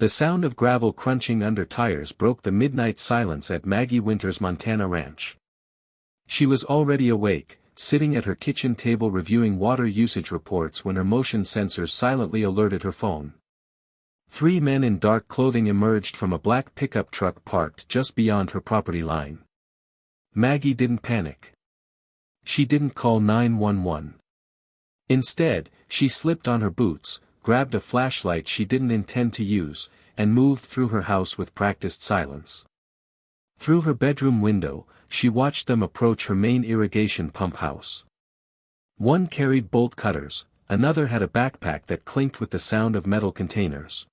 The sound of gravel crunching under tires broke the midnight silence at Maggie Winters Montana ranch. She was already awake, sitting at her kitchen table reviewing water usage reports when her motion sensors silently alerted her phone. 3 men in dark clothing emerged from a black pickup truck parked just beyond her property line. Maggie didn't panic. She didn't call 911. Instead, she slipped on her boots, grabbed a flashlight she didn't intend to use, and moved through her house with practiced silence. Through her bedroom window, she watched them approach her main irrigation pump house. One carried bolt cutters, another had a backpack that clinked with the sound of metal containers.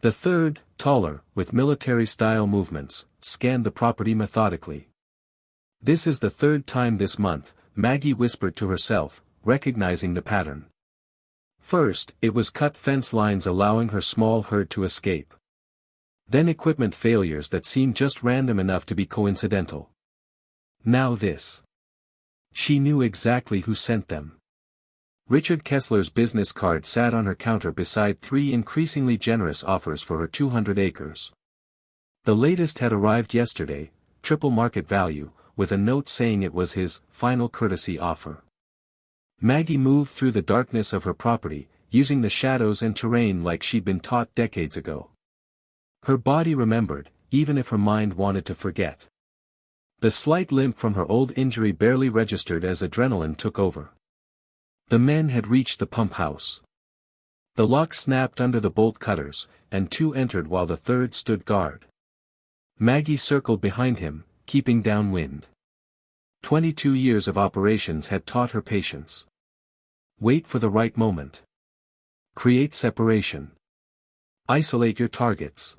The third, taller, with military-style movements, scanned the property methodically. "This is the 3rd time this month," Maggie whispered to herself, recognizing the pattern. First, it was cut fence lines allowing her small herd to escape. Then equipment failures that seemed just random enough to be coincidental. Now this. She knew exactly who sent them. Richard Kessler's business card sat on her counter beside 3 increasingly generous offers for her 200 acres. The latest had arrived yesterday, triple market value, with a note saying it was his final courtesy offer. Maggie moved through the darkness of her property, using the shadows and terrain like she'd been taught decades ago. Her body remembered, even if her mind wanted to forget. The slight limp from her old injury barely registered as adrenaline took over. The men had reached the pump house. The lock snapped under the bolt cutters, and 2 entered while the 3rd stood guard. Maggie circled behind him, keeping downwind. 22 years of operations had taught her patience. Wait for the right moment. Create separation. Isolate your targets.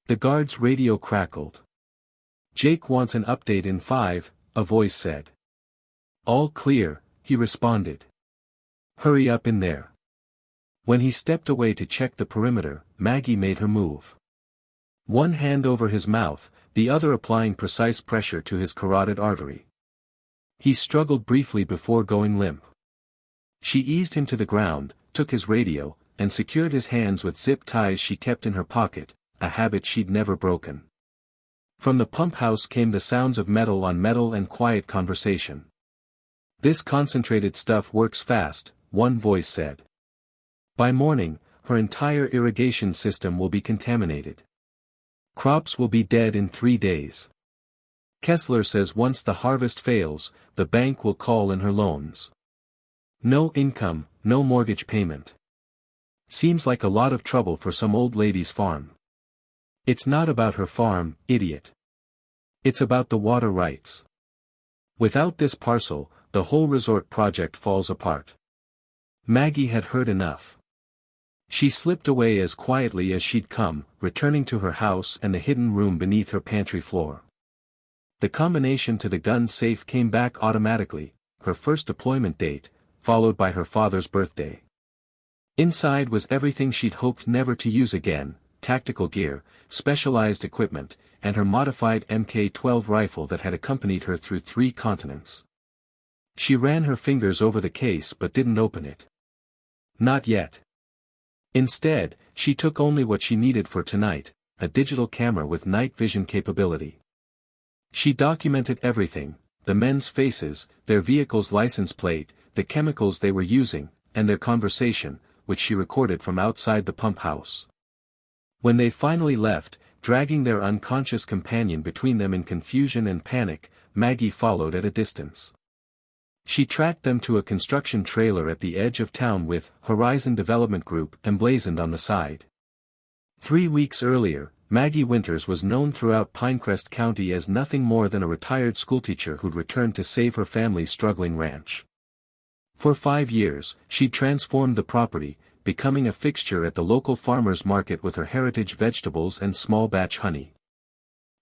The guard's radio crackled. "Jake wants an update in 5, a voice said. "All clear," he responded. "Hurry up in there." When he stepped away to check the perimeter, Maggie made her move. One hand over his mouth, the other applying precise pressure to his carotid artery. He struggled briefly before going limp. She eased him to the ground, took his radio, and secured his hands with zip ties she kept in her pocket, a habit she'd never broken. From the pump house came the sounds of metal on metal and quiet conversation. "This concentrated stuff works fast," one voice said. "By morning, her entire irrigation system will be contaminated. Crops will be dead in 3 days. Kessler says once the harvest fails, the bank will call in her loans. No income, no mortgage payment. Seems like a lot of trouble for some old lady's farm." "It's not about her farm, idiot. It's about the water rights. Without this parcel, the whole resort project falls apart." Maggie had heard enough. She slipped away as quietly as she'd come, returning to her house and the hidden room beneath her pantry floor. The combination to the gun safe came back automatically, her first deployment date, followed by her father's birthday. Inside was everything she'd hoped never to use again: tactical gear, specialized equipment, and her modified Mk-12 rifle that had accompanied her through 3 continents. She ran her fingers over the case but didn't open it. Not yet. Instead, she took only what she needed for tonight, a digital camera with night vision capability. She documented everything: the men's faces, their vehicle's license plate, the chemicals they were using, and their conversation, which she recorded from outside the pump house. When they finally left, dragging their unconscious companion between them in confusion and panic, Maggie followed at a distance. She tracked them to a construction trailer at the edge of town with Horizon Development Group emblazoned on the side. 3 weeks earlier, Maggie Winters was known throughout Pinecrest County as nothing more than a retired schoolteacher who'd returned to save her family's struggling ranch. For 5 years, she'd transformed the property, becoming a fixture at the local farmers market with her heritage vegetables and small-batch honey.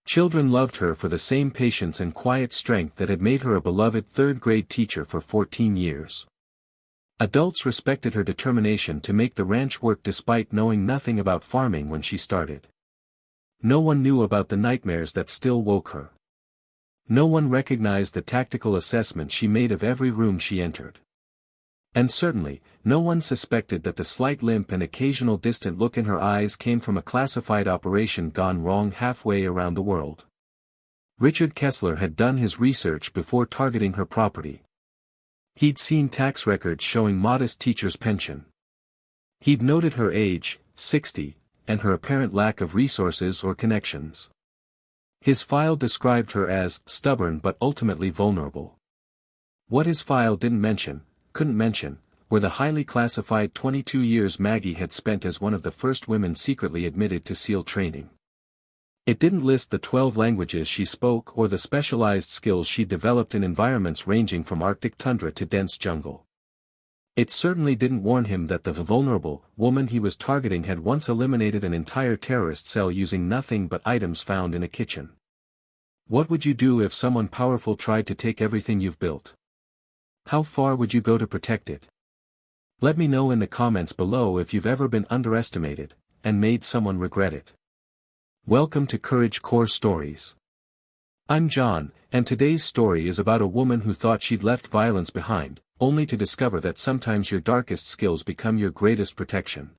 Children loved her for the same patience and quiet strength that had made her a beloved 3rd-grade teacher for 14 years. Adults respected her determination to make the ranch work despite knowing nothing about farming when she started. No one knew about the nightmares that still woke her. No one recognized the tactical assessment she made of every room she entered. And certainly, no one suspected that the slight limp and occasional distant look in her eyes came from a classified operation gone wrong halfway around the world. Richard Kessler had done his research before targeting her property. He'd seen tax records showing modest teacher's pension. He'd noted her age, 60, and her apparent lack of resources or connections. His file described her as stubborn but ultimately vulnerable. What his file couldn't mention, were the highly classified 22 years Maggie had spent as one of the first women secretly admitted to SEAL training. It didn't list the 12 languages she spoke or the specialized skills she developed in environments ranging from Arctic tundra to dense jungle. It certainly didn't warn him that the vulnerable woman he was targeting had once eliminated an entire terrorist cell using nothing but items found in a kitchen. What would you do if someone powerful tried to take everything you've built? How far would you go to protect it? Let me know in the comments below if you've ever been underestimated, and made someone regret it. Welcome to Courage Core Stories. I'm John, and today's story is about a woman who thought she'd left violence behind, only to discover that sometimes your darkest skills become your greatest protection.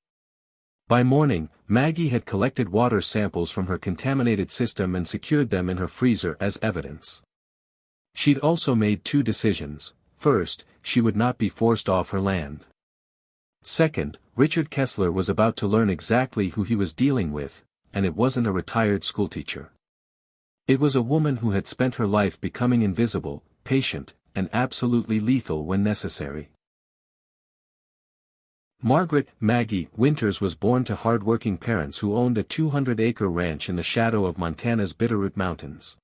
By morning, Maggie had collected water samples from her contaminated system and secured them in her freezer as evidence. She'd also made two decisions. First, she would not be forced off her land. Second, Richard Kessler was about to learn exactly who he was dealing with, and it wasn't a retired schoolteacher. It was a woman who had spent her life becoming invisible, patient, and absolutely lethal when necessary. Maggie Winters was born to hard-working parents who owned a 200-acre ranch in the shadow of Montana's Bitterroot Mountains.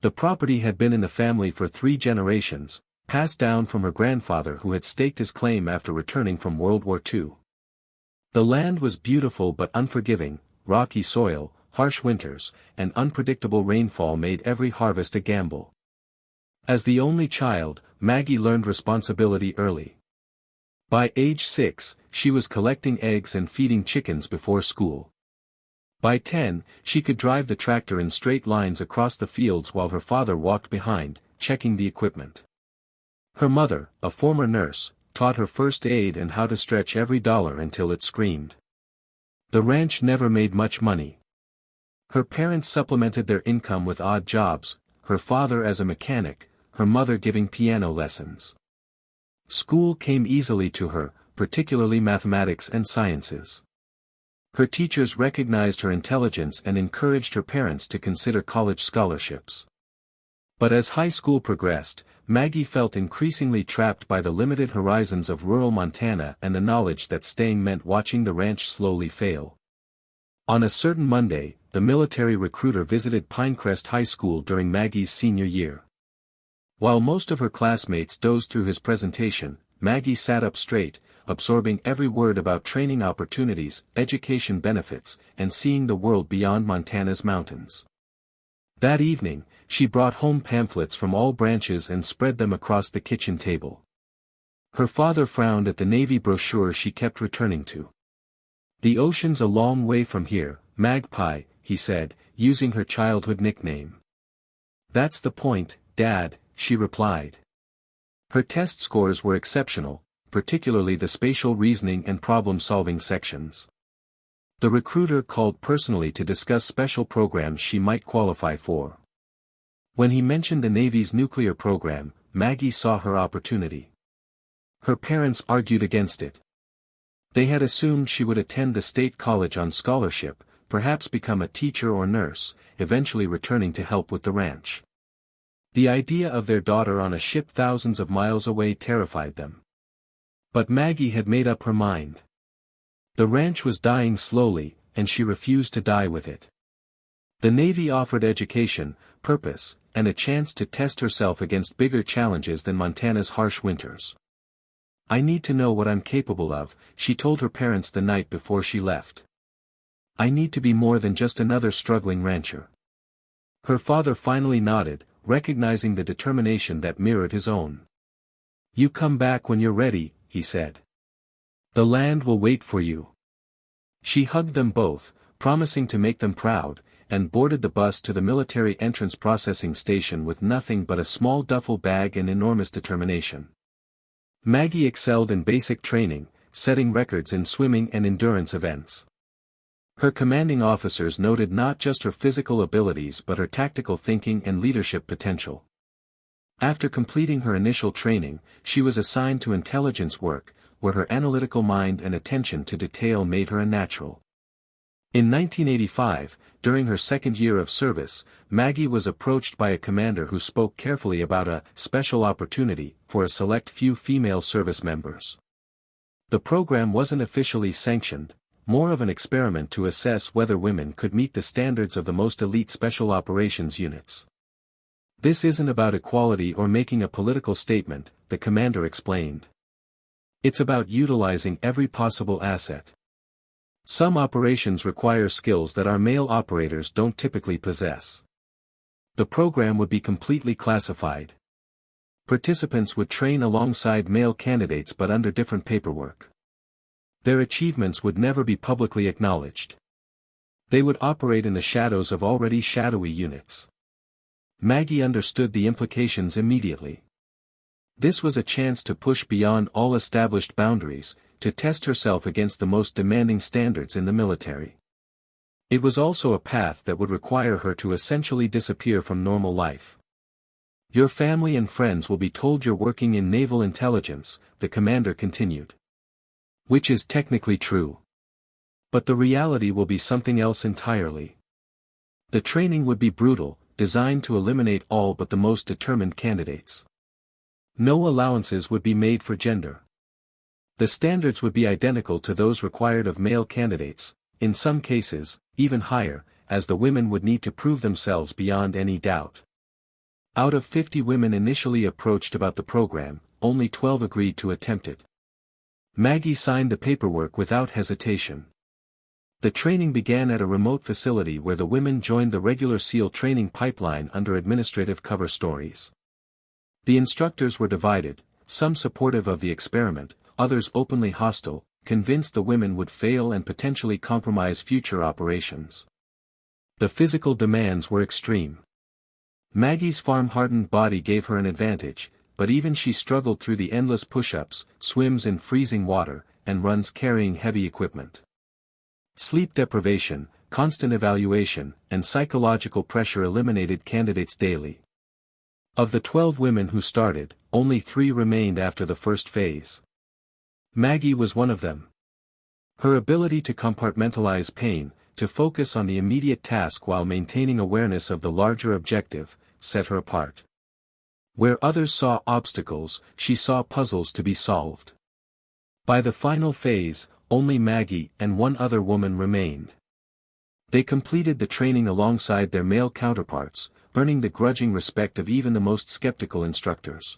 The property had been in the family for 3 generations, passed down from her grandfather who had staked his claim after returning from World War II. The land was beautiful but unforgiving, rocky soil, harsh winters, and unpredictable rainfall made every harvest a gamble. As the only child, Maggie learned responsibility early. By age 6, she was collecting eggs and feeding chickens before school. By 10, she could drive the tractor in straight lines across the fields while her father walked behind, checking the equipment. Her mother, a former nurse, taught her first aid and how to stretch every dollar until it screamed. The ranch never made much money. Her parents supplemented their income with odd jobs, her father as a mechanic, her mother giving piano lessons. School came easily to her, particularly mathematics and sciences. Her teachers recognized her intelligence and encouraged her parents to consider college scholarships. But as high school progressed, Maggie felt increasingly trapped by the limited horizons of rural Montana and the knowledge that staying meant watching the ranch slowly fail. On a certain Monday, the military recruiter visited Pinecrest High School during Maggie's senior year. While most of her classmates dozed through his presentation, Maggie sat up straight, absorbing every word about training opportunities, education benefits, and seeing the world beyond Montana's mountains. That evening, she brought home pamphlets from all branches and spread them across the kitchen table. Her father frowned at the Navy brochure she kept returning to. "The ocean's a long way from here, Magpie," he said, using her childhood nickname. "That's the point, Dad," she replied. Her test scores were exceptional, particularly the spatial reasoning and problem-solving sections. The recruiter called personally to discuss special programs she might qualify for. When he mentioned the Navy's nuclear program, Maggie saw her opportunity. Her parents argued against it. They had assumed she would attend the state college on scholarship, perhaps become a teacher or nurse, eventually returning to help with the ranch. The idea of their daughter on a ship thousands of miles away terrified them. But Maggie had made up her mind. The ranch was dying slowly, and she refused to die with it. The Navy offered education, purpose, and a chance to test herself against bigger challenges than Montana's harsh winters. "I need to know what I'm capable of," she told her parents the night before she left. "I need to be more than just another struggling rancher." Her father finally nodded, recognizing the determination that mirrored his own. "You come back when you're ready," he said. "The land will wait for you." She hugged them both, promising to make them proud, and boarded the bus to the military entrance processing station with nothing but a small duffel bag and enormous determination. Maggie excelled in basic training, setting records in swimming and endurance events. Her commanding officers noted not just her physical abilities but her tactical thinking and leadership potential. After completing her initial training, she was assigned to intelligence work, where her analytical mind and attention to detail made her a natural. In 1985, during her second year of service, Maggie was approached by a commander who spoke carefully about a special opportunity for a select few female service members. The program wasn't officially sanctioned, more of an experiment to assess whether women could meet the standards of the most elite special operations units. This isn't about equality or making a political statement, the commander explained. It's about utilizing every possible asset. Some operations require skills that our male operators don't typically possess. The program would be completely classified. Participants would train alongside male candidates but under different paperwork. Their achievements would never be publicly acknowledged. They would operate in the shadows of already shadowy units. Maggie understood the implications immediately. This was a chance to push beyond all established boundaries, to test herself against the most demanding standards in the military. It was also a path that would require her to essentially disappear from normal life. Your family and friends will be told you're working in naval intelligence, the commander continued. Which is technically true. But the reality will be something else entirely. The training would be brutal, designed to eliminate all but the most determined candidates. No allowances would be made for gender. The standards would be identical to those required of male candidates, in some cases, even higher, as the women would need to prove themselves beyond any doubt. Out of 50 women initially approached about the program, only 12 agreed to attempt it. Maggie signed the paperwork without hesitation. The training began at a remote facility where the women joined the regular SEAL training pipeline under administrative cover stories. The instructors were divided, some supportive of the experiment, others openly hostile, convinced the women would fail and potentially compromise future operations. The physical demands were extreme. Maggie's farm-hardened body gave her an advantage, but even she struggled through the endless push-ups, swims in freezing water, and runs carrying heavy equipment. Sleep deprivation, constant evaluation, and psychological pressure eliminated candidates daily. Of the 12 women who started, only 3 remained after the first phase. Maggie was one of them. Her ability to compartmentalize pain, to focus on the immediate task while maintaining awareness of the larger objective, set her apart. Where others saw obstacles, she saw puzzles to be solved. By the final phase, only Maggie and one other woman remained. They completed the training alongside their male counterparts, earning the grudging respect of even the most skeptical instructors.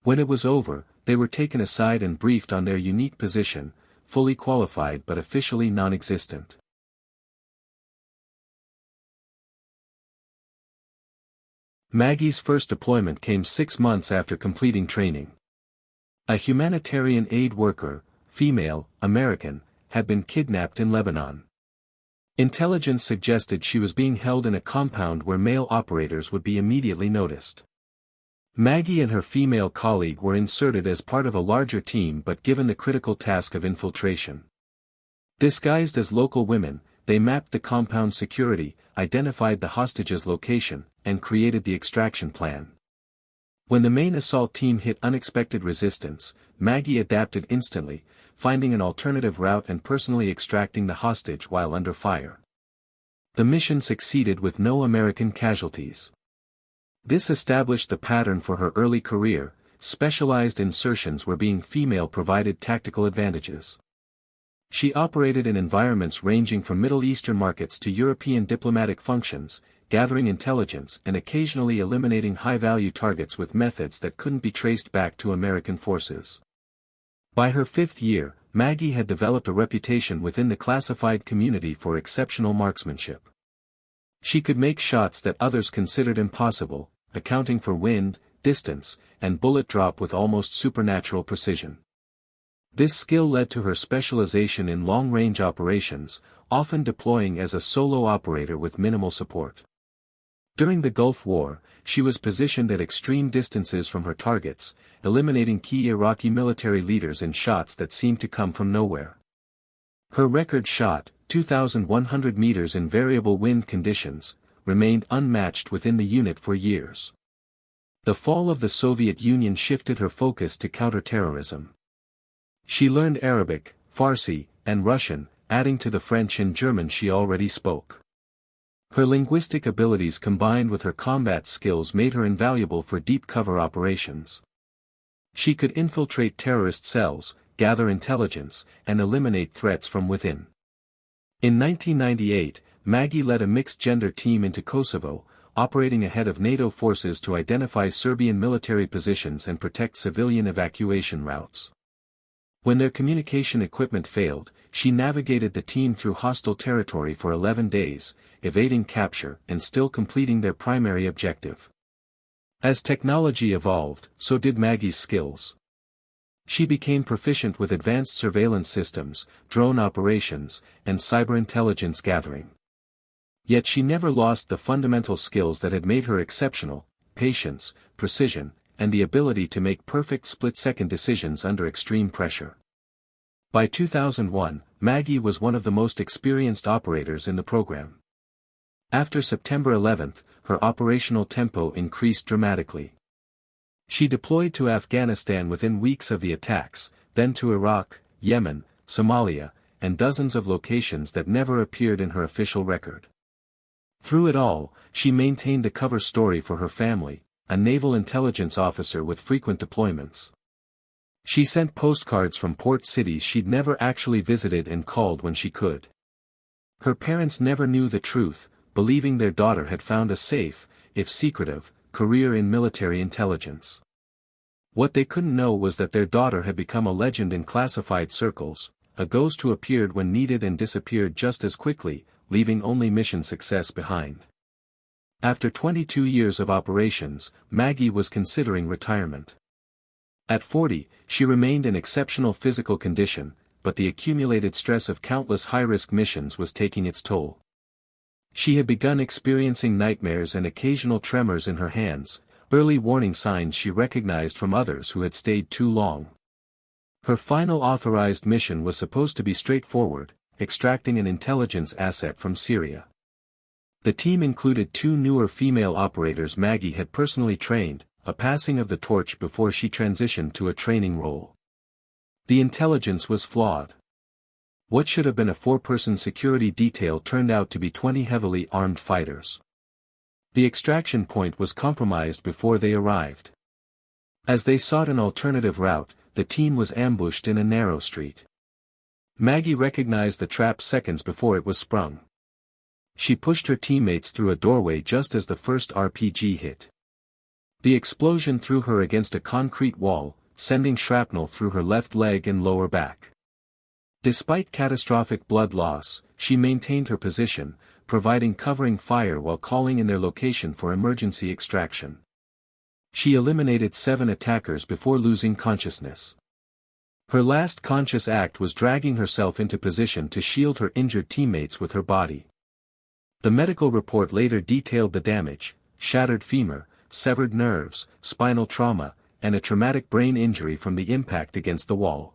When it was over, they were taken aside and briefed on their unique position, fully qualified but officially non-existent. Maggie's first deployment came 6 months after completing training. A humanitarian aid worker, female, American, had been kidnapped in Lebanon. Intelligence suggested she was being held in a compound where male operators would be immediately noticed. Maggie and her female colleague were inserted as part of a larger team but given the critical task of infiltration. Disguised as local women, they mapped the compound's security, identified the hostage's location, and created the extraction plan. When the main assault team hit unexpected resistance, Maggie adapted instantly, finding an alternative route and personally extracting the hostage while under fire. The mission succeeded with no American casualties. This established the pattern for her early career. Specialized insertions where being female provided tactical advantages. She operated in environments ranging from Middle Eastern markets to European diplomatic functions, gathering intelligence and occasionally eliminating high-value targets with methods that couldn't be traced back to American forces. By her 5th year, Maggie had developed a reputation within the classified community for exceptional marksmanship. She could make shots that others considered impossible, accounting for wind, distance, and bullet drop with almost supernatural precision. This skill led to her specialization in long-range operations, often deploying as a solo operator with minimal support. During the Gulf War, she was positioned at extreme distances from her targets, eliminating key Iraqi military leaders in shots that seemed to come from nowhere. Her record shot, 2,100 meters in variable wind conditions, remained unmatched within the unit for years. The fall of the Soviet Union shifted her focus to counterterrorism. She learned Arabic, Farsi, and Russian, adding to the French and German she already spoke. Her linguistic abilities combined with her combat skills made her invaluable for deep cover operations. She could infiltrate terrorist cells, gather intelligence, and eliminate threats from within. In 1998, Maggie led a mixed-gender team into Kosovo, operating ahead of NATO forces to identify Serbian military positions and protect civilian evacuation routes. When their communication equipment failed, she navigated the team through hostile territory for 11 days, evading capture and still completing their primary objective. As technology evolved, so did Maggie's skills. She became proficient with advanced surveillance systems, drone operations, and cyber intelligence gathering. Yet she never lost the fundamental skills that had made her exceptional: patience, precision, and the ability to make perfect split-second decisions under extreme pressure. By 2001, Maggie was one of the most experienced operators in the program. After September 11, her operational tempo increased dramatically. She deployed to Afghanistan within weeks of the attacks, then to Iraq, Yemen, Somalia, and dozens of locations that never appeared in her official record. Through it all, she maintained a cover story for her family, a naval intelligence officer with frequent deployments. She sent postcards from port cities she'd never actually visited and called when she could. Her parents never knew the truth, believing their daughter had found a safe, if secretive, career in military intelligence. What they couldn't know was that their daughter had become a legend in classified circles, a ghost who appeared when needed and disappeared just as quickly, leaving only mission success behind. After 22 years of operations, Maggie was considering retirement. At 40, she remained in exceptional physical condition, but the accumulated stress of countless high-risk missions was taking its toll. She had begun experiencing nightmares and occasional tremors in her hands, early warning signs she recognized from others who had stayed too long. Her final authorized mission was supposed to be straightforward: extracting an intelligence asset from Syria. The team included 2 newer female operators Maggie had personally trained, a passing of the torch before she transitioned to a training role. The intelligence was flawed. What should have been a 4-person security detail turned out to be 20 heavily armed fighters. The extraction point was compromised before they arrived. As they sought an alternative route, the team was ambushed in a narrow street. Maggie recognized the trap seconds before it was sprung. She pushed her teammates through a doorway just as the first RPG hit. The explosion threw her against a concrete wall, sending shrapnel through her left leg and lower back. Despite catastrophic blood loss, she maintained her position, providing covering fire while calling in their location for emergency extraction. She eliminated 7 attackers before losing consciousness. Her last conscious act was dragging herself into position to shield her injured teammates with her body. The medical report later detailed the damage: shattered femur, severed nerves, spinal trauma, and a traumatic brain injury from the impact against the wall.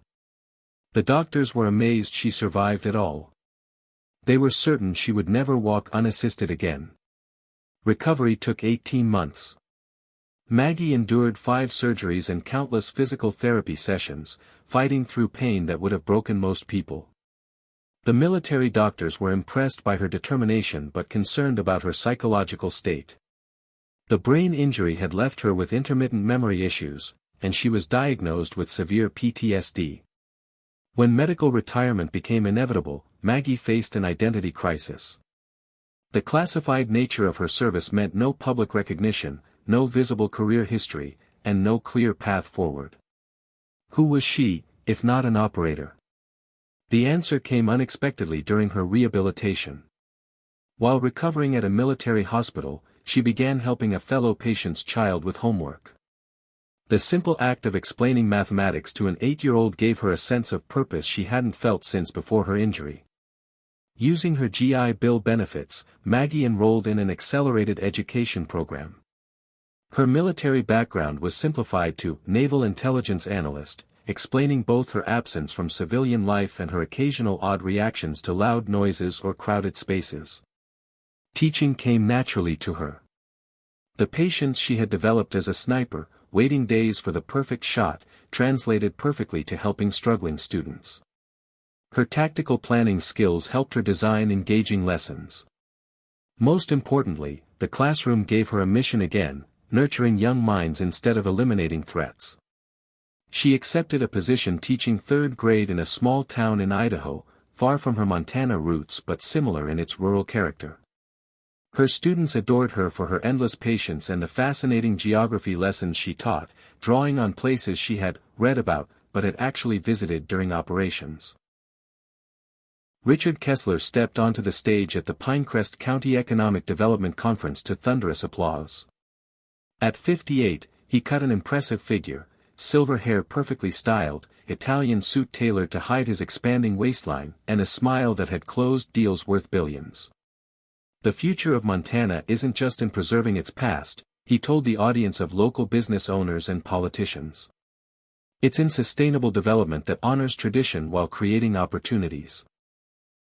The doctors were amazed she survived at all. They were certain she would never walk unassisted again. Recovery took 18 months. Maggie endured 5 surgeries and countless physical therapy sessions, fighting through pain that would have broken most people. The military doctors were impressed by her determination but concerned about her psychological state. The brain injury had left her with intermittent memory issues, and she was diagnosed with severe PTSD. When medical retirement became inevitable, Maggie faced an identity crisis. The classified nature of her service meant no public recognition, no visible career history, and no clear path forward. Who was she, if not an operator? The answer came unexpectedly during her rehabilitation. While recovering at a military hospital, she began helping a fellow patient's child with homework. The simple act of explaining mathematics to an 8-year-old gave her a sense of purpose she hadn't felt since before her injury. Using her GI Bill benefits, Maggie enrolled in an accelerated education program. Her military background was simplified to naval intelligence analyst, explaining both her absence from civilian life and her occasional odd reactions to loud noises or crowded spaces. Teaching came naturally to her. The patience she had developed as a sniper, waiting days for the perfect shot, translated perfectly to helping struggling students. Her tactical planning skills helped her design engaging lessons. Most importantly, the classroom gave her a mission again, nurturing young minds instead of eliminating threats. She accepted a position teaching third grade in a small town in Idaho, far from her Montana roots but similar in its rural character. Her students adored her for her endless patience and the fascinating geography lessons she taught, drawing on places she had read about but had actually visited during operations. Richard Kessler stepped onto the stage at the Pinecrest County Economic Development Conference to thunderous applause. At 58, he cut an impressive figure, silver hair perfectly styled, Italian suit tailored to hide his expanding waistline, and a smile that had closed deals worth billions. The future of Montana isn't just in preserving its past, he told the audience of local business owners and politicians. It's in sustainable development that honors tradition while creating opportunities.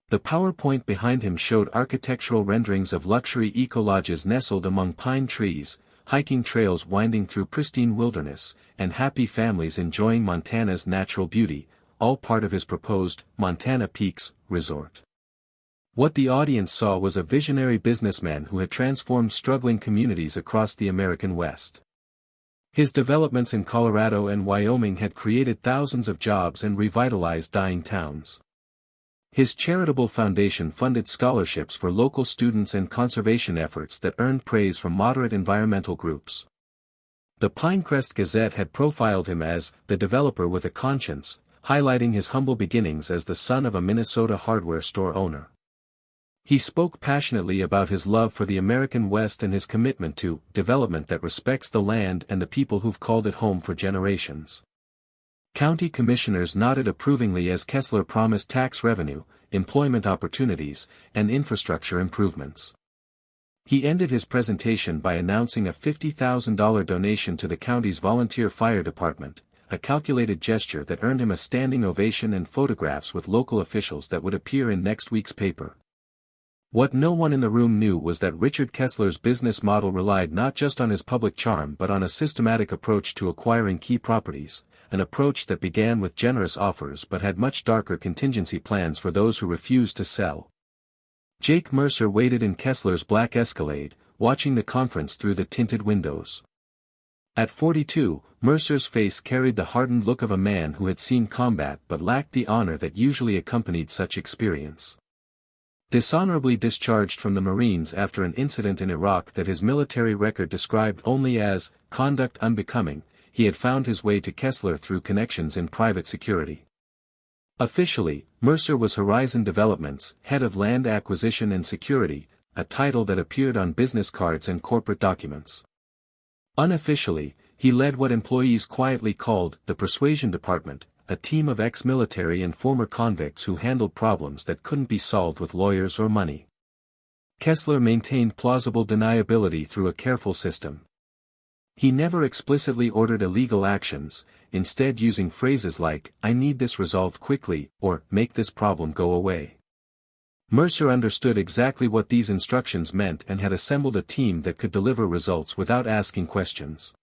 The PowerPoint behind him showed architectural renderings of luxury eco-lodges nestled among pine trees, hiking trails winding through pristine wilderness, and happy families enjoying Montana's natural beauty, all part of his proposed Montana Peaks resort. What the audience saw was a visionary businessman who had transformed struggling communities across the American West. His developments in Colorado and Wyoming had created thousands of jobs and revitalized dying towns. His charitable foundation funded scholarships for local students and conservation efforts that earned praise from moderate environmental groups. The Pinecrest Gazette had profiled him as the developer with a conscience, highlighting his humble beginnings as the son of a Minnesota hardware store owner. He spoke passionately about his love for the American West and his commitment to development that respects the land and the people who've called it home for generations. County commissioners nodded approvingly as Kessler promised tax revenue, employment opportunities, and infrastructure improvements. He ended his presentation by announcing a $50,000 donation to the county's volunteer fire department, a calculated gesture that earned him a standing ovation and photographs with local officials that would appear in next week's paper. What no one in the room knew was that Richard Kessler's business model relied not just on his public charm but on a systematic approach to acquiring key properties, an approach that began with generous offers but had much darker contingency plans for those who refused to sell. Jake Mercer waited in Kessler's black Escalade, watching the conference through the tinted windows. At 42, Mercer's face carried the hardened look of a man who had seen combat but lacked the honor that usually accompanied such experience. Dishonorably discharged from the Marines after an incident in Iraq that his military record described only as conduct unbecoming, he had found his way to Kessler through connections in private security. Officially, Mercer was Horizon Development's head of land acquisition and security, a title that appeared on business cards and corporate documents. Unofficially, he led what employees quietly called the Persuasion Department, a team of ex-military and former convicts who handled problems that couldn't be solved with lawyers or money. Kessler maintained plausible deniability through a careful system. He never explicitly ordered illegal actions, instead using phrases like, "I need this resolved quickly," or "make this problem go away." Mercer understood exactly what these instructions meant and had assembled a team that could deliver results without asking questions.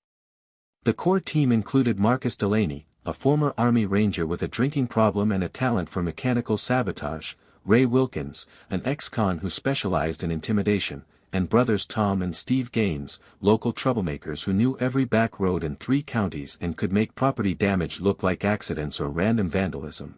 The core team included Marcus Delaney, a former Army Ranger with a drinking problem and a talent for mechanical sabotage, Ray Wilkins, an ex-con who specialized in intimidation, and brothers Tom and Steve Gaines, local troublemakers who knew every back road in 3 counties and could make property damage look like accidents or random vandalism.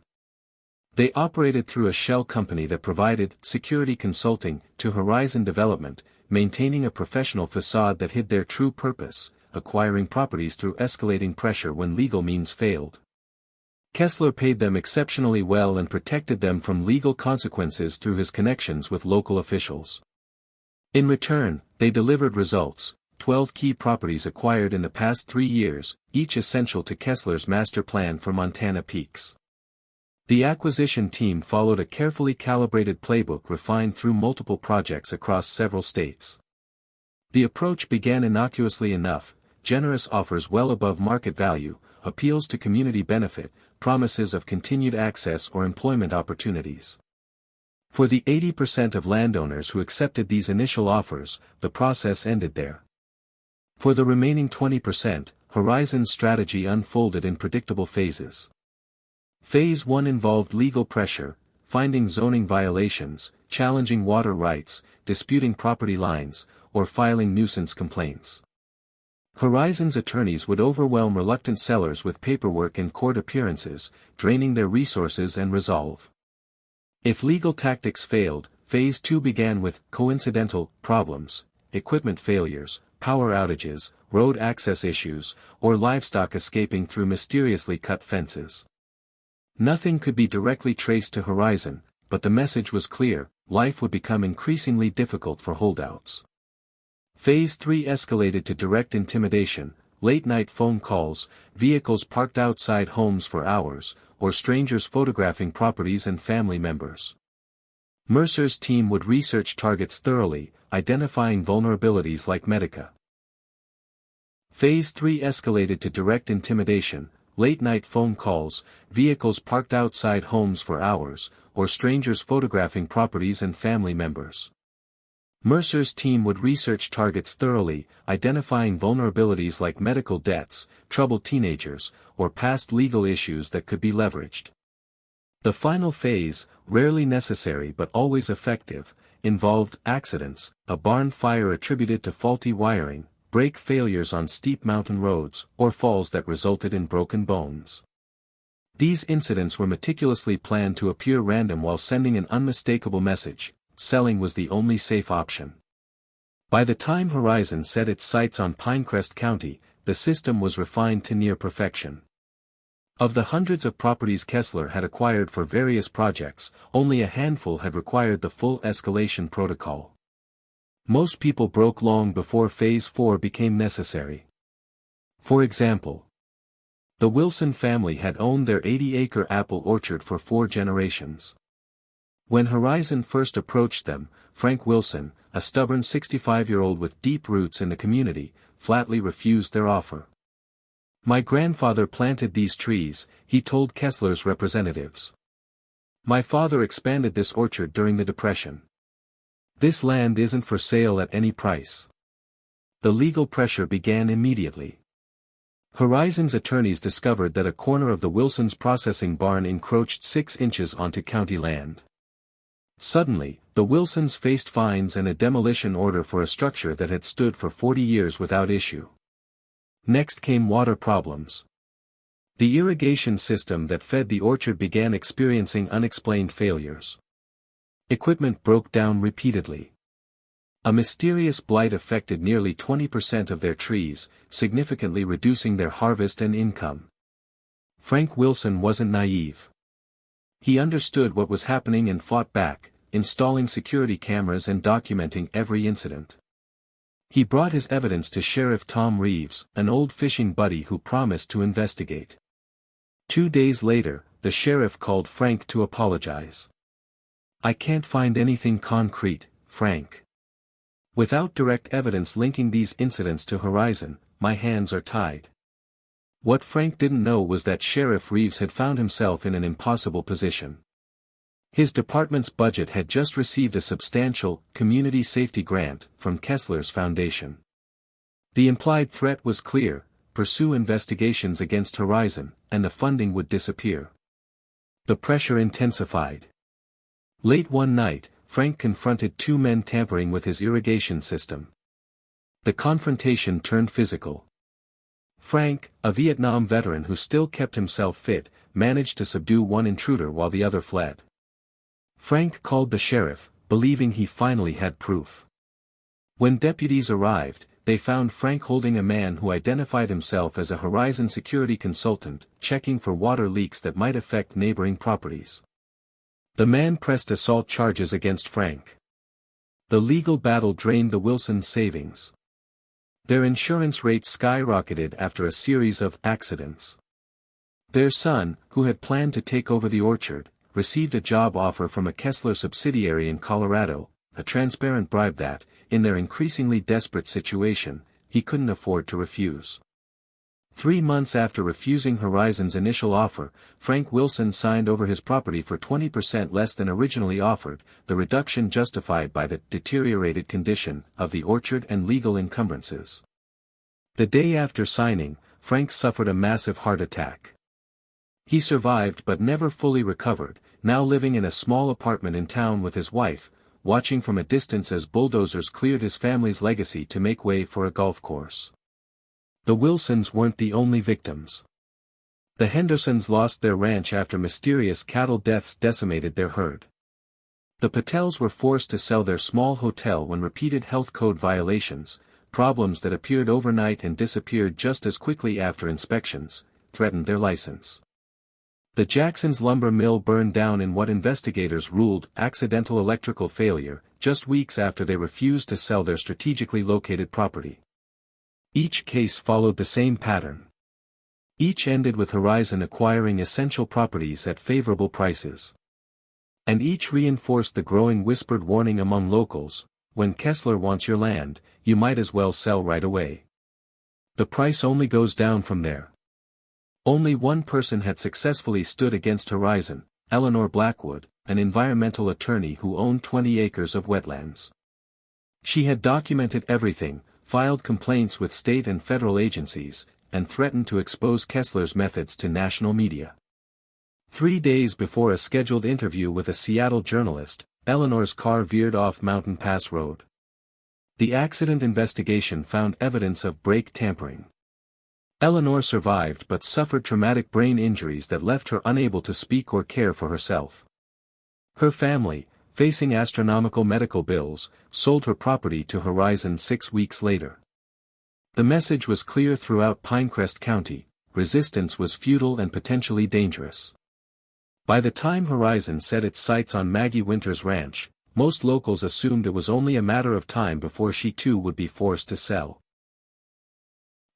They operated through a shell company that provided security consulting to Horizon Development, maintaining a professional facade that hid their true purpose, acquiring properties through escalating pressure when legal means failed. Kessler paid them exceptionally well and protected them from legal consequences through his connections with local officials. In return, they delivered results, 12 key properties acquired in the past 3 years, each essential to Kessler's master plan for Montana Peaks. The acquisition team followed a carefully calibrated playbook refined through multiple projects across several states. The approach began innocuously enough: generous offers well above market value, appeals to community benefit, promises of continued access or employment opportunities. For the 80% of landowners who accepted these initial offers, the process ended there. For the remaining 20%, Horizon's strategy unfolded in predictable phases. Phase 1 involved legal pressure, finding zoning violations, challenging water rights, disputing property lines, or filing nuisance complaints. Horizon's attorneys would overwhelm reluctant sellers with paperwork and court appearances, draining their resources and resolve. If legal tactics failed, Phase 2 began with coincidental problems, equipment failures, power outages, road access issues, or livestock escaping through mysteriously cut fences. Nothing could be directly traced to Horizon, but the message was clear: life would become increasingly difficult for holdouts. Phase 3 escalated to direct intimidation, late-night phone calls, vehicles parked outside homes for hours, or strangers photographing properties and family members. Mercer's team would research targets thoroughly, identifying vulnerabilities like Medica. Phase 3 escalated to direct intimidation, late-night phone calls, vehicles parked outside homes for hours, or strangers photographing properties and family members. Mercer's team would research targets thoroughly, identifying vulnerabilities like medical debts, troubled teenagers, or past legal issues that could be leveraged. The final phase, rarely necessary but always effective, involved accidents: a barn fire attributed to faulty wiring, brake failures on steep mountain roads, or falls that resulted in broken bones. These incidents were meticulously planned to appear random while sending an unmistakable message: selling was the only safe option. By the time Horizon set its sights on Pinecrest County, the system was refined to near perfection. Of the hundreds of properties Kessler had acquired for various projects, only a handful had required the full escalation protocol. Most people broke long before Phase 4 became necessary. For example, the Wilson family had owned their 80-acre apple orchard for 4 generations. When Horizon first approached them, Frank Wilson, a stubborn 65-year-old with deep roots in the community, flatly refused their offer. "My grandfather planted these trees," he told Kessler's representatives. "My father expanded this orchard during the Depression. This land isn't for sale at any price." The legal pressure began immediately. Horizon's attorneys discovered that a corner of the Wilsons' processing barn encroached 6 inches onto county land. Suddenly, the Wilsons faced fines and a demolition order for a structure that had stood for 40 years without issue. Next came water problems. The irrigation system that fed the orchard began experiencing unexplained failures. Equipment broke down repeatedly. A mysterious blight affected nearly 20% of their trees, significantly reducing their harvest and income. Frank Wilson wasn't naive. He understood what was happening and fought back, installing security cameras and documenting every incident. He brought his evidence to Sheriff Tom Reeves, an old fishing buddy who promised to investigate. 2 days later, the sheriff called Frank to apologize. "I can't find anything concrete, Frank. Without direct evidence linking these incidents to Horizon, my hands are tied." What Frank didn't know was that Sheriff Reeves had found himself in an impossible position. His department's budget had just received a substantial community safety grant from Kessler's foundation. The implied threat was clear: pursue investigations against Horizon, and the funding would disappear. The pressure intensified. Late one night, Frank confronted 2 men tampering with his irrigation system. The confrontation turned physical. Frank, a Vietnam veteran who still kept himself fit, managed to subdue one intruder while the other fled. Frank called the sheriff, believing he finally had proof. When deputies arrived, they found Frank holding a man who identified himself as a Horizon security consultant, checking for water leaks that might affect neighboring properties. The man pressed assault charges against Frank. The legal battle drained the Wilsons' savings. Their insurance rates skyrocketed after a series of accidents. Their son, who had planned to take over the orchard, received a job offer from a Kessler subsidiary in Colorado, a transparent bribe that, in their increasingly desperate situation, he couldn't afford to refuse. 3 months after refusing Horizon's initial offer, Frank Wilson signed over his property for 20% less than originally offered, the reduction justified by the deteriorated condition of the orchard and legal encumbrances. The day after signing, Frank suffered a massive heart attack. He survived but never fully recovered, now living in a small apartment in town with his wife, watching from a distance as bulldozers cleared his family's legacy to make way for a golf course. The Wilsons weren't the only victims. The Hendersons lost their ranch after mysterious cattle deaths decimated their herd. The Patels were forced to sell their small hotel when repeated health code violations, problems that appeared overnight and disappeared just as quickly after inspections, threatened their license. The Jackson's lumber mill burned down in what investigators ruled accidental electrical failure, just weeks after they refused to sell their strategically located property. Each case followed the same pattern. Each ended with Horizon acquiring essential properties at favorable prices. And each reinforced the growing whispered warning among locals, when Kessler wants your land, you might as well sell right away. The price only goes down from there. Only one person had successfully stood against Horizon, Eleanor Blackwood, an environmental attorney who owned 20 acres of wetlands. She had documented everything, filed complaints with state and federal agencies, and threatened to expose Kessler's methods to national media. 3 days before a scheduled interview with a Seattle journalist, Eleanor's car veered off Mountain Pass Road. The accident investigation found evidence of brake tampering. Eleanor survived but suffered traumatic brain injuries that left her unable to speak or care for herself. Her family, facing astronomical medical bills, sold her property to Horizon 6 weeks later. The message was clear throughout Pinecrest County: resistance was futile and potentially dangerous. By the time Horizon set its sights on Maggie Winters Ranch, most locals assumed it was only a matter of time before she too would be forced to sell.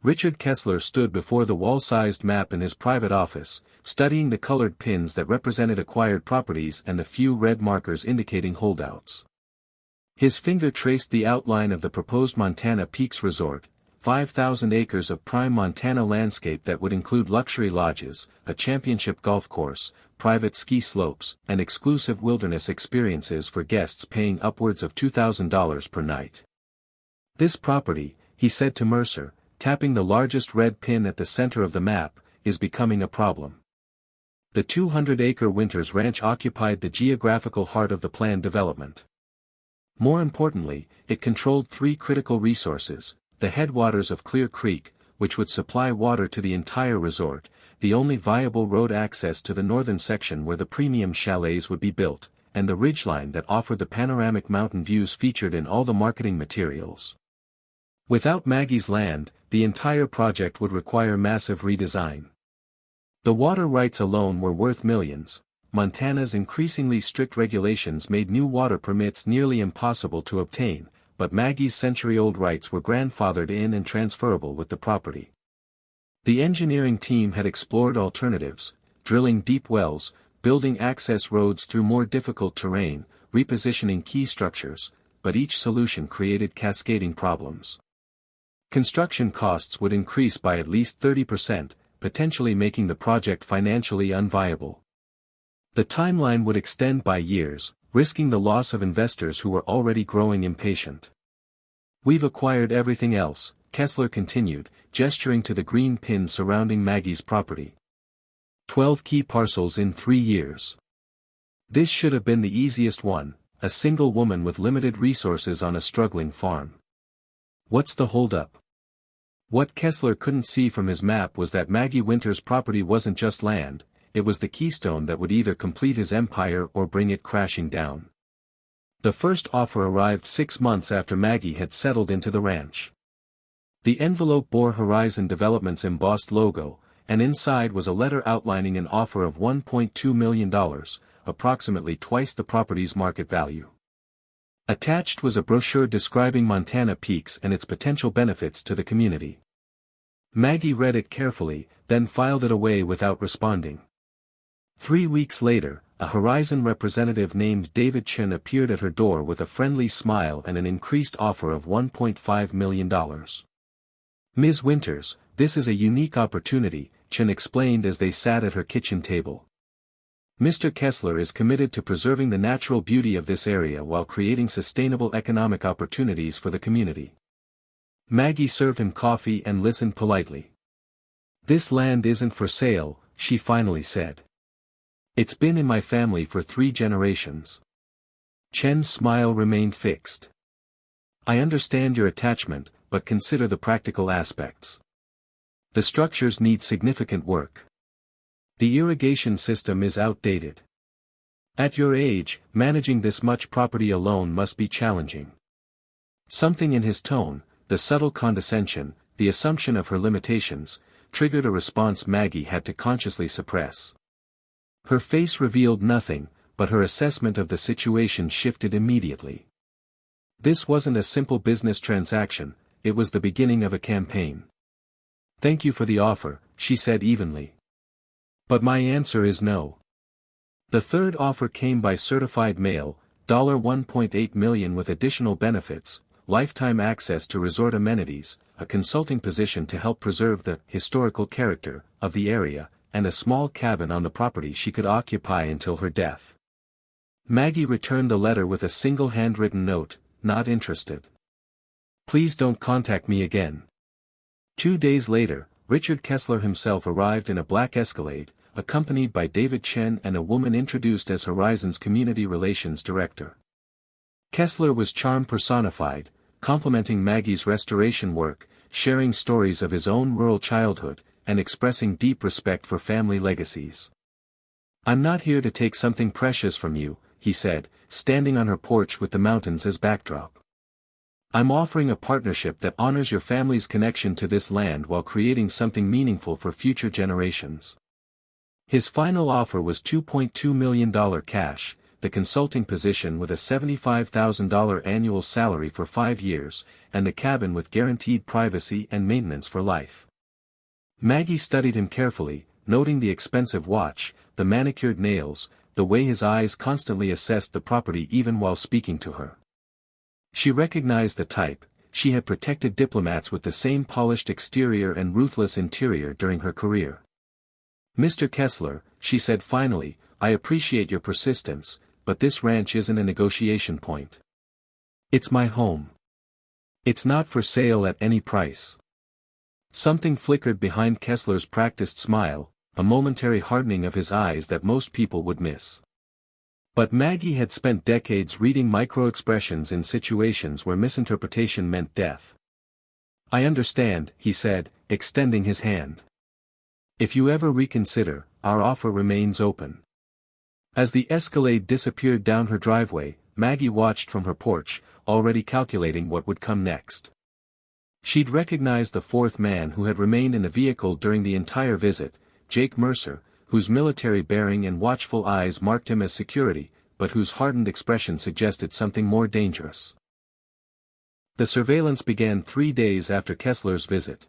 Richard Kessler stood before the wall-sized map in his private office, studying the colored pins that represented acquired properties and the few red markers indicating holdouts. His finger traced the outline of the proposed Montana Peaks Resort, 5,000 acres of prime Montana landscape that would include luxury lodges, a championship golf course, private ski slopes, and exclusive wilderness experiences for guests paying upwards of $2,000 per night. This property, he said to Mercer, tapping the largest red pin at the center of the map, is becoming a problem. The 200-acre Winters Ranch occupied the geographical heart of the planned development. More importantly, it controlled 3 critical resources: the headwaters of Clear Creek, which would supply water to the entire resort, the only viable road access to the northern section where the premium chalets would be built, and the ridgeline that offered the panoramic mountain views featured in all the marketing materials. Without Maggie's land, the entire project would require massive redesign. The water rights alone were worth millions. Montana's increasingly strict regulations made new water permits nearly impossible to obtain, but Maggie's century-old rights were grandfathered in and transferable with the property. The engineering team had explored alternatives, drilling deep wells, building access roads through more difficult terrain, repositioning key structures, but each solution created cascading problems. Construction costs would increase by at least 30%, potentially making the project financially unviable. The timeline would extend by years, risking the loss of investors who were already growing impatient. "We've acquired everything else," Kessler continued, gesturing to the green pins surrounding Maggie's property. 12 key parcels in 3 years. This should have been the easiest one, a single woman with limited resources on a struggling farm. What's the holdup? What Kessler couldn't see from his map was that Maggie Winters' property wasn't just land, it was the keystone that would either complete his empire or bring it crashing down. The first offer arrived 6 months after Maggie had settled into the ranch. The envelope bore Horizon Development's embossed logo, and inside was a letter outlining an offer of $1.2 million, approximately twice the property's market value. Attached was a brochure describing Montana Peaks and its potential benefits to the community. Maggie read it carefully, then filed it away without responding. 3 weeks later, a Horizon representative named David Chen appeared at her door with a friendly smile and an increased offer of $1.5 million. "Ms. Winters, this is a unique opportunity," Chen explained as they sat at her kitchen table. "Mr. Kessler is committed to preserving the natural beauty of this area while creating sustainable economic opportunities for the community." Maggie served him coffee and listened politely. "This land isn't for sale," she finally said. "It's been in my family for 3 generations." Chen's smile remained fixed. "I understand your attachment, but consider the practical aspects. The structures need significant work. The irrigation system is outdated. At your age, managing this much property alone must be challenging." Something in his tone, the subtle condescension, the assumption of her limitations, triggered a response Maggie had to consciously suppress. Her face revealed nothing, but her assessment of the situation shifted immediately. This wasn't a simple business transaction, it was the beginning of a campaign. "Thank you for the offer," she said evenly. "But my answer is no." The third offer came by certified mail, $1.8 million with additional benefits, lifetime access to resort amenities, a consulting position to help preserve the historical character of the area, and a small cabin on the property she could occupy until her death. Maggie returned the letter with a single handwritten note, "Not interested. Please don't contact me again." 2 days later, Richard Kessler himself arrived in a black Escalade, accompanied by David Chen and a woman introduced as Horizon's Community Relations Director. Kessler was charm personified, complimenting Maggie's restoration work, sharing stories of his own rural childhood, and expressing deep respect for family legacies. "I'm not here to take something precious from you," he said, standing on her porch with the mountains as backdrop. "I'm offering a partnership that honors your family's connection to this land while creating something meaningful for future generations." His final offer was $2.2 million cash, the consulting position with a $75,000 annual salary for 5 years, and the cabin with guaranteed privacy and maintenance for life. Maggie studied him carefully, noting the expensive watch, the manicured nails, the way his eyes constantly assessed the property even while speaking to her. She recognized the type. She had protected diplomats with the same polished exterior and ruthless interior during her career. "Mr. Kessler," she said finally, "I appreciate your persistence, but this ranch isn't a negotiation point. It's my home. It's not for sale at any price." Something flickered behind Kessler's practiced smile, a momentary hardening of his eyes that most people would miss. But Maggie had spent decades reading micro-expressions in situations where misinterpretation meant death. "I understand," he said, extending his hand. "If you ever reconsider, our offer remains open." As the Escalade disappeared down her driveway, Maggie watched from her porch, already calculating what would come next. She'd recognized the fourth man who had remained in the vehicle during the entire visit, Jake Mercer, whose military bearing and watchful eyes marked him as security, but whose hardened expression suggested something more dangerous. The surveillance began 3 days after Kessler's visit.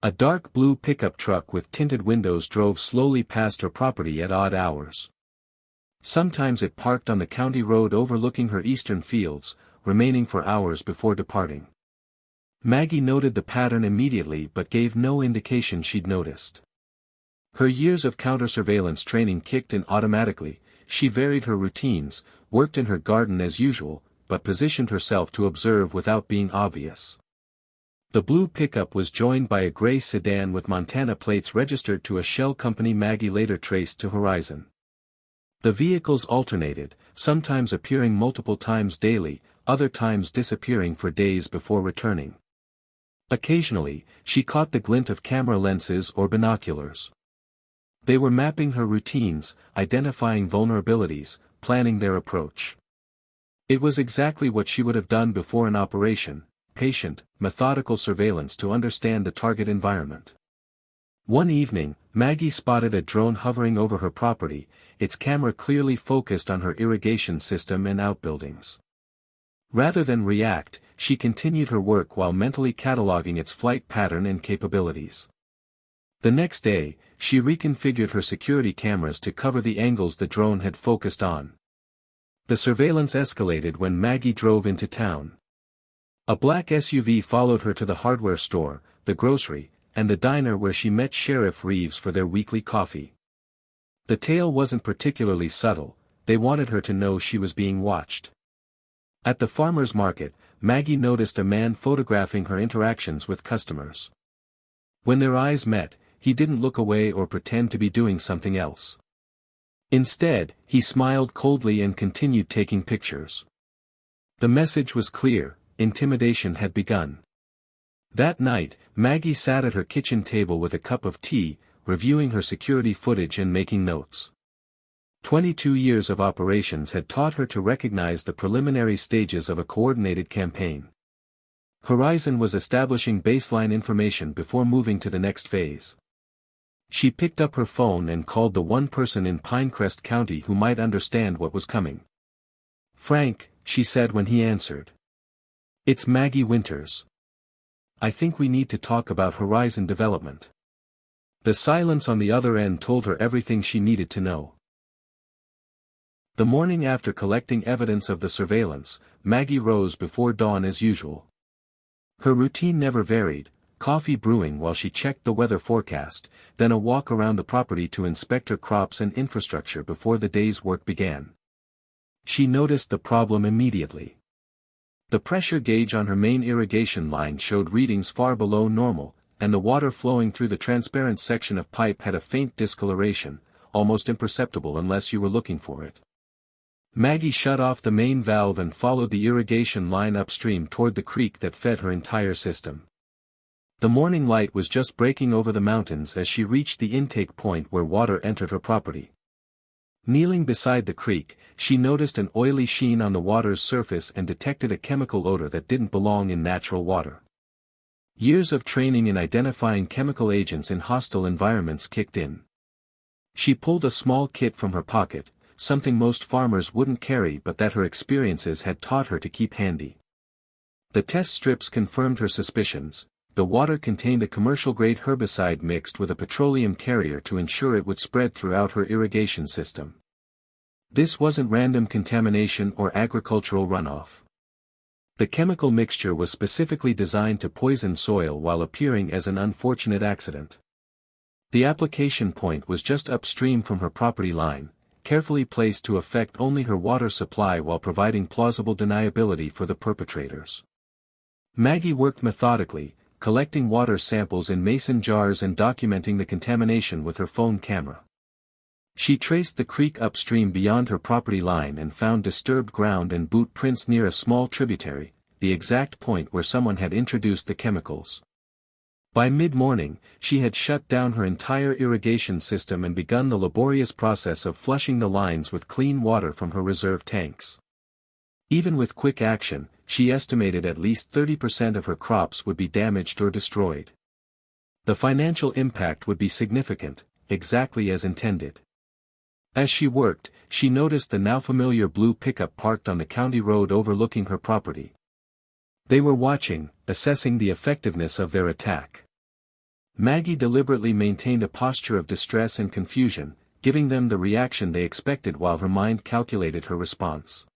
A dark blue pickup truck with tinted windows drove slowly past her property at odd hours. Sometimes it parked on the county road overlooking her eastern fields, remaining for hours before departing. Maggie noted the pattern immediately but gave no indication she'd noticed. Her years of counter-surveillance training kicked in automatically. She varied her routines, worked in her garden as usual, but positioned herself to observe without being obvious. The blue pickup was joined by a gray sedan with Montana plates registered to a shell company Maggie later traced to Horizon. The vehicles alternated, sometimes appearing multiple times daily, other times disappearing for days before returning. Occasionally, she caught the glint of camera lenses or binoculars. They were mapping her routines, identifying vulnerabilities, planning their approach. It was exactly what she would have done before an operation, patient, methodical surveillance to understand the target environment. One evening, Maggie spotted a drone hovering over her property, its camera clearly focused on her irrigation system and outbuildings. Rather than react, she continued her work while mentally cataloging its flight pattern and capabilities. The next day, she reconfigured her security cameras to cover the angles the drone had focused on. The surveillance escalated when Maggie drove into town. A black SUV followed her to the hardware store, the grocery, and the diner where she met Sheriff Reeves for their weekly coffee. The tale wasn't particularly subtle, they wanted her to know she was being watched. At the farmer's market, Maggie noticed a man photographing her interactions with customers. When their eyes met, he didn't look away or pretend to be doing something else. Instead, he smiled coldly and continued taking pictures. The message was clear: intimidation had begun. That night, Maggie sat at her kitchen table with a cup of tea, reviewing her security footage and making notes. 22 years of operations had taught her to recognize the preliminary stages of a coordinated campaign. Horizon was establishing baseline information before moving to the next phase. She picked up her phone and called the one person in Pinecrest County who might understand what was coming. "Frank," she said when he answered. "It's Maggie Winters. I think we need to talk about Horizon development." The silence on the other end told her everything she needed to know. The morning after collecting evidence of the surveillance, Maggie rose before dawn as usual. Her routine never varied: coffee brewing while she checked the weather forecast, then a walk around the property to inspect her crops and infrastructure before the day's work began. She noticed the problem immediately. The pressure gauge on her main irrigation line showed readings far below normal, and the water flowing through the transparent section of pipe had a faint discoloration, almost imperceptible unless you were looking for it. Maggie shut off the main valve and followed the irrigation line upstream toward the creek that fed her entire system. The morning light was just breaking over the mountains as she reached the intake point where water entered her property. Kneeling beside the creek, she noticed an oily sheen on the water's surface and detected a chemical odor that didn't belong in natural water. Years of training in identifying chemical agents in hostile environments kicked in. She pulled a small kit from her pocket, something most farmers wouldn't carry but that her experiences had taught her to keep handy. The test strips confirmed her suspicions. The water contained a commercial-grade herbicide mixed with a petroleum carrier to ensure it would spread throughout her irrigation system. This wasn't random contamination or agricultural runoff. The chemical mixture was specifically designed to poison soil while appearing as an unfortunate accident. The application point was just upstream from her property line, carefully placed to affect only her water supply while providing plausible deniability for the perpetrators. Maggie worked methodically, collecting water samples in mason jars and documenting the contamination with her phone camera. She traced the creek upstream beyond her property line and found disturbed ground and boot prints near a small tributary, the exact point where someone had introduced the chemicals. By mid-morning, she had shut down her entire irrigation system and begun the laborious process of flushing the lines with clean water from her reserve tanks. Even with quick action, she estimated at least 30% of her crops would be damaged or destroyed. The financial impact would be significant, exactly as intended. As she worked, she noticed the now familiar blue pickup parked on the county road overlooking her property. They were watching, assessing the effectiveness of their attack. Maggie deliberately maintained a posture of distress and confusion, giving them the reaction they expected while her mind calculated her response.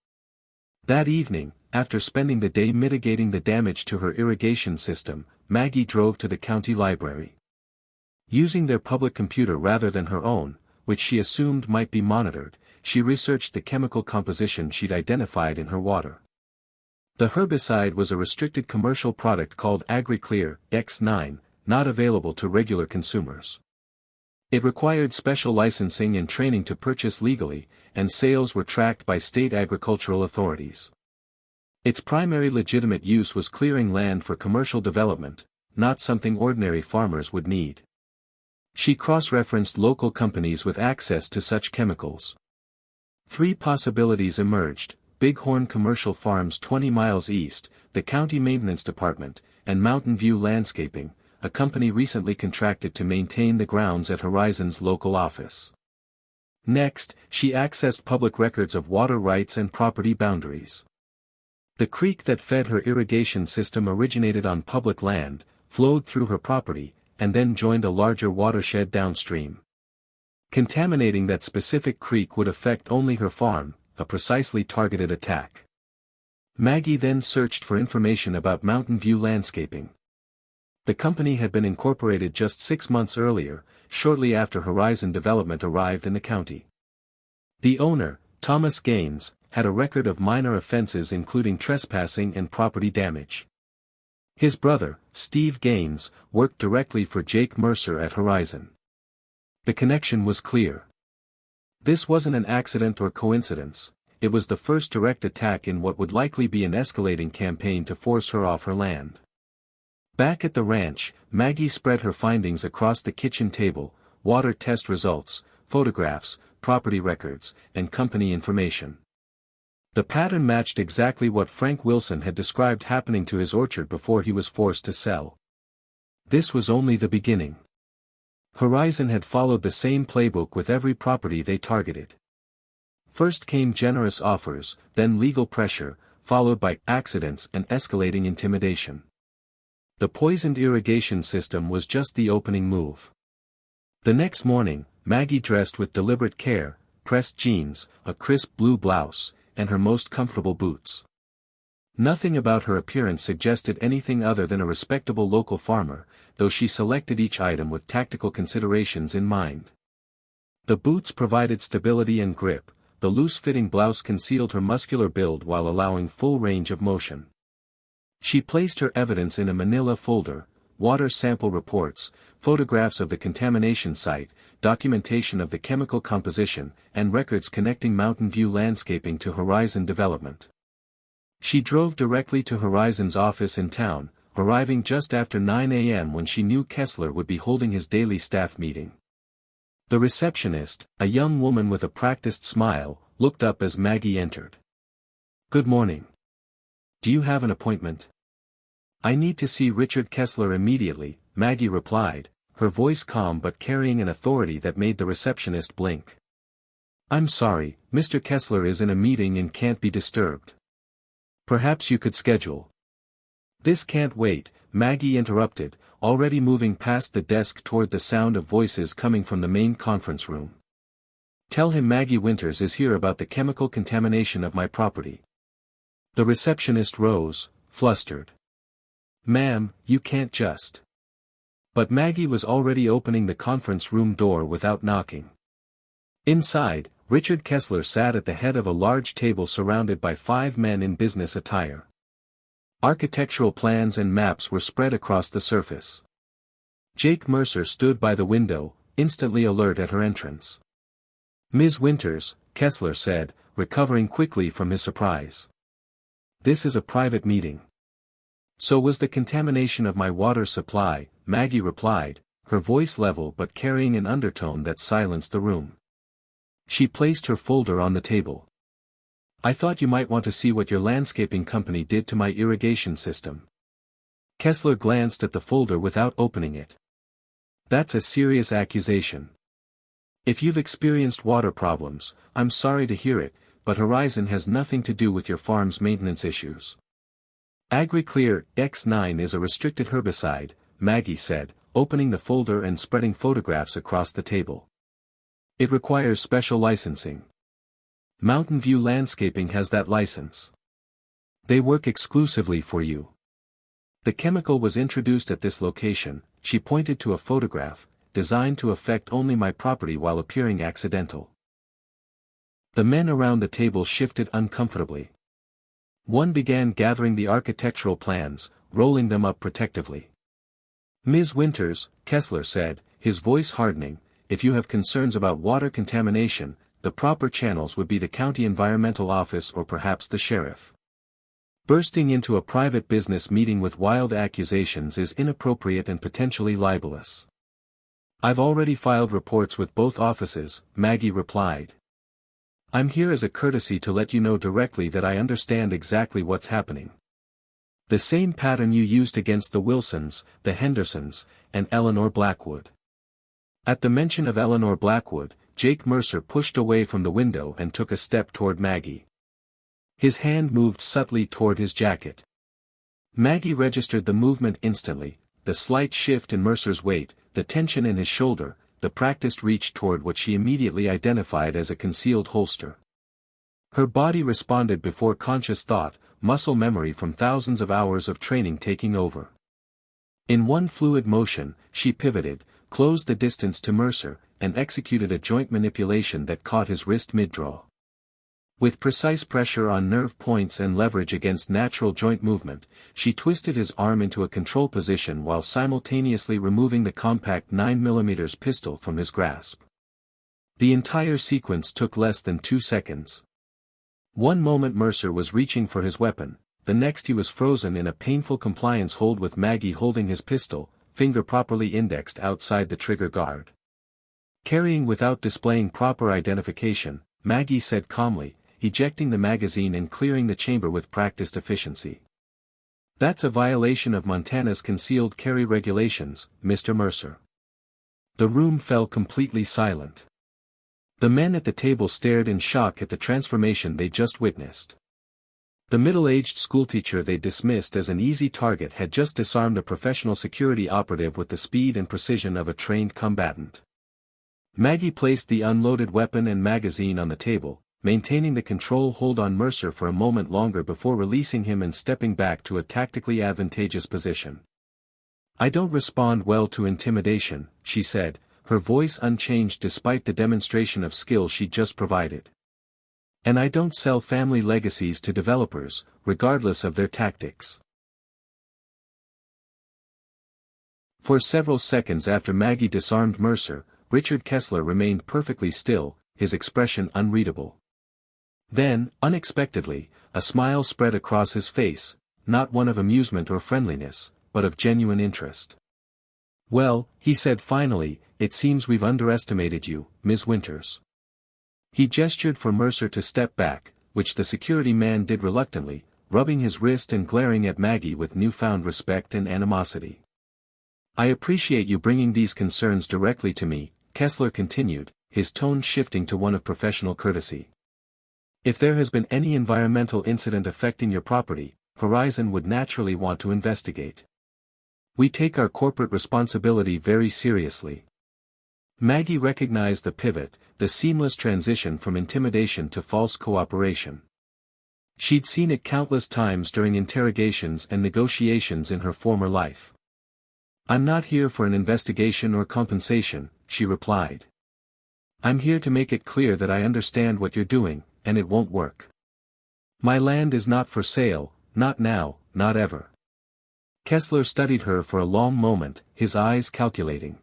That evening, after spending the day mitigating the damage to her irrigation system, Maggie drove to the county library. Using their public computer rather than her own, which she assumed might be monitored, she researched the chemical composition she'd identified in her water. The herbicide was a restricted commercial product called AgriClear X9, not available to regular consumers. It required special licensing and training to purchase legally, and sales were tracked by state agricultural authorities. Its primary legitimate use was clearing land for commercial development, not something ordinary farmers would need. She cross-referenced local companies with access to such chemicals. 3 possibilities emerged: Bighorn Commercial Farms 20 miles east, the County Maintenance Department, and Mountain View Landscaping, a company recently contracted to maintain the grounds at Horizon's local office. Next, she accessed public records of water rights and property boundaries. The creek that fed her irrigation system originated on public land, flowed through her property, and then joined a larger watershed downstream. Contaminating that specific creek would affect only her farm, a precisely targeted attack. Maggie then searched for information about Mountain View Landscaping. The company had been incorporated just 6 months earlier, shortly after Horizon Development arrived in the county. The owner, Thomas Gaines, had a record of minor offenses including trespassing and property damage. His brother, Steve Gaines, worked directly for Jake Mercer at Horizon. The connection was clear. This wasn't an accident or coincidence, it was the first direct attack in what would likely be an escalating campaign to force her off her land. Back at the ranch, Maggie spread her findings across the kitchen table: water test results, photographs, property records, and company information. The pattern matched exactly what Frank Wilson had described happening to his orchard before he was forced to sell. This was only the beginning. Horizon had followed the same playbook with every property they targeted. First came generous offers, then legal pressure, followed by accidents and escalating intimidation. The poisoned irrigation system was just the opening move. The next morning, Maggie dressed with deliberate care, pressed jeans, a crisp blue blouse, and her most comfortable boots. Nothing about her appearance suggested anything other than a respectable local farmer, though she selected each item with tactical considerations in mind. The boots provided stability and grip, the loose-fitting blouse concealed her muscular build while allowing full range of motion. She placed her evidence in a manila folder: water sample reports, photographs of the contamination site, documentation of the chemical composition, and records connecting Mountain View Landscaping to Horizon Development. She drove directly to Horizon's office in town, arriving just after 9 a.m. when she knew Kessler would be holding his daily staff meeting. The receptionist, a young woman with a practiced smile, looked up as Maggie entered. "Good morning. Do you have an appointment?" "I need to see Richard Kessler immediately," Maggie replied, her voice calm but carrying an authority that made the receptionist blink. "I'm sorry, Mr. Kessler is in a meeting and can't be disturbed. Perhaps you could schedule." "This can't wait," Maggie interrupted, already moving past the desk toward the sound of voices coming from the main conference room. "Tell him Maggie Winters is here about the chemical contamination of my property." The receptionist rose, flustered. "Ma'am, you can't just..." But Maggie was already opening the conference room door without knocking. Inside, Richard Kessler sat at the head of a large table surrounded by 5 men in business attire. Architectural plans and maps were spread across the surface. Jake Mercer stood by the window, instantly alert at her entrance. "Ms. Winters," Kessler said, recovering quickly from his surprise. "This is a private meeting." "So was the contamination of my water supply," Maggie replied, her voice level but carrying an undertone that silenced the room. She placed her folder on the table. "I thought you might want to see what your landscaping company did to my irrigation system." Kessler glanced at the folder without opening it. "That's a serious accusation. If you've experienced water problems, I'm sorry to hear it, but Horizon has nothing to do with your farm's maintenance issues." "AgriClear X9 is a restricted herbicide," Maggie said, opening the folder and spreading photographs across the table. "It requires special licensing. Mountain View Landscaping has that license. They work exclusively for you. The chemical was introduced at this location," she pointed to a photograph, "designed to affect only my property while appearing accidental." The men around the table shifted uncomfortably. One began gathering the architectural plans, rolling them up protectively. "Ms. Winters," Kessler said, his voice hardening, "if you have concerns about water contamination, the proper channels would be the county environmental office or perhaps the sheriff. Bursting into a private business meeting with wild accusations is inappropriate and potentially libelous." "I've already filed reports with both offices," Maggie replied. "I'm here as a courtesy to let you know directly that I understand exactly what's happening. The same pattern you used against the Wilsons, the Hendersons, and Eleanor Blackwood." At the mention of Eleanor Blackwood, Jake Mercer pushed away from the window and took a step toward Maggie. His hand moved subtly toward his jacket. Maggie registered the movement instantly, the slight shift in Mercer's weight, the tension in his shoulder, the practiced reach toward what she immediately identified as a concealed holster. Her body responded before conscious thought, muscle memory from thousands of hours of training taking over. In one fluid motion, she pivoted, closed the distance to Mercer, and executed a joint manipulation that caught his wrist mid-draw. With precise pressure on nerve points and leverage against natural joint movement, she twisted his arm into a control position while simultaneously removing the compact 9mm pistol from his grasp. The entire sequence took less than 2 seconds. One moment Mercer was reaching for his weapon, the next he was frozen in a painful compliance hold with Maggie holding his pistol, finger properly indexed outside the trigger guard. Carrying without displaying proper identification, Maggie said calmly, ejecting the magazine and clearing the chamber with practiced efficiency. "That's a violation of Montana's concealed carry regulations, Mr. Mercer." The room fell completely silent. The men at the table stared in shock at the transformation they just witnessed. The middle-aged schoolteacher they dismissed as an easy target had just disarmed a professional security operative with the speed and precision of a trained combatant. Maggie placed the unloaded weapon and magazine on the table, maintaining the control hold on Mercer for a moment longer before releasing him and stepping back to a tactically advantageous position. "I don't respond well to intimidation," she said, her voice unchanged despite the demonstration of skill she just provided. "And I don't sell family legacies to developers, regardless of their tactics." For several seconds after Maggie disarmed Mercer, Richard Kessler remained perfectly still, his expression unreadable. Then, unexpectedly, a smile spread across his face, not one of amusement or friendliness, but of genuine interest. "Well," he said finally, "it seems we've underestimated you, Ms. Winters." He gestured for Mercer to step back, which the security man did reluctantly, rubbing his wrist and glaring at Maggie with newfound respect and animosity. "I appreciate you bringing these concerns directly to me," Kessler continued, his tone shifting to one of professional courtesy. "If there has been any environmental incident affecting your property, Horizon would naturally want to investigate. We take our corporate responsibility very seriously." Maggie recognized the pivot, the seamless transition from intimidation to false cooperation. She'd seen it countless times during interrogations and negotiations in her former life. "I'm not here for an investigation or compensation," she replied. "I'm here to make it clear that I understand what you're doing, and it won't work. My land is not for sale, not now, not ever." Kessler studied her for a long moment, his eyes calculating.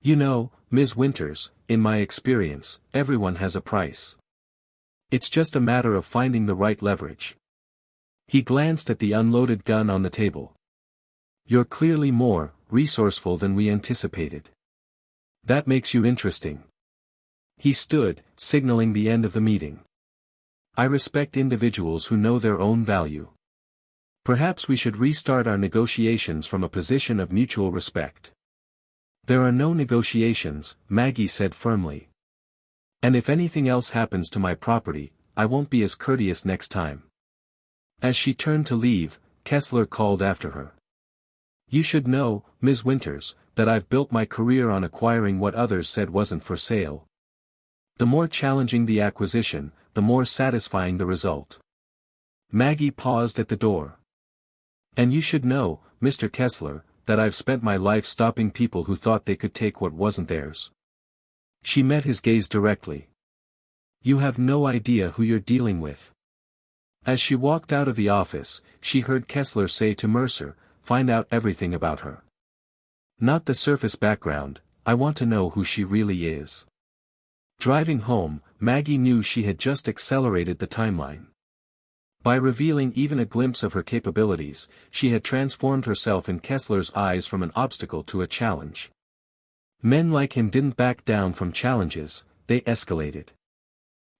"You know, Ms. Winters, in my experience, everyone has a price. It's just a matter of finding the right leverage." He glanced at the unloaded gun on the table. "You're clearly more resourceful than we anticipated. That makes you interesting." He stood, signaling the end of the meeting. "I respect individuals who know their own value. Perhaps we should restart our negotiations from a position of mutual respect." "There are no negotiations," Maggie said firmly. "And if anything else happens to my property, I won't be as courteous next time." As she turned to leave, Kessler called after her. "You should know, Ms. Winters, that I've built my career on acquiring what others said wasn't for sale. The more challenging the acquisition, the more satisfying the result." Maggie paused at the door. "And you should know, Mr. Kessler, that I've spent my life stopping people who thought they could take what wasn't theirs." She met his gaze directly. "You have no idea who you're dealing with." As she walked out of the office, she heard Kessler say to Mercer, "Find out everything about her. Not the surface background, I want to know who she really is." Driving home, Maggie knew she had just accelerated the timeline. By revealing even a glimpse of her capabilities, she had transformed herself in Kessler's eyes from an obstacle to a challenge. Men like him didn't back down from challenges, they escalated.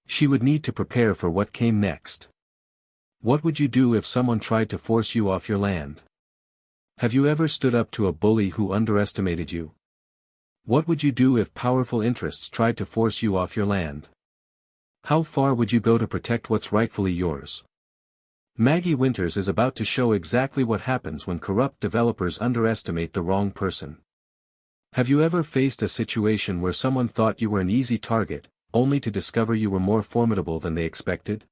She would need to prepare for what came next. What would you do if someone tried to force you off your land? Have you ever stood up to a bully who underestimated you? What would you do if powerful interests tried to force you off your land? How far would you go to protect what's rightfully yours? Maggie Winters is about to show exactly what happens when corrupt developers underestimate the wrong person. Have you ever faced a situation where someone thought you were an easy target, only to discover you were more formidable than they expected?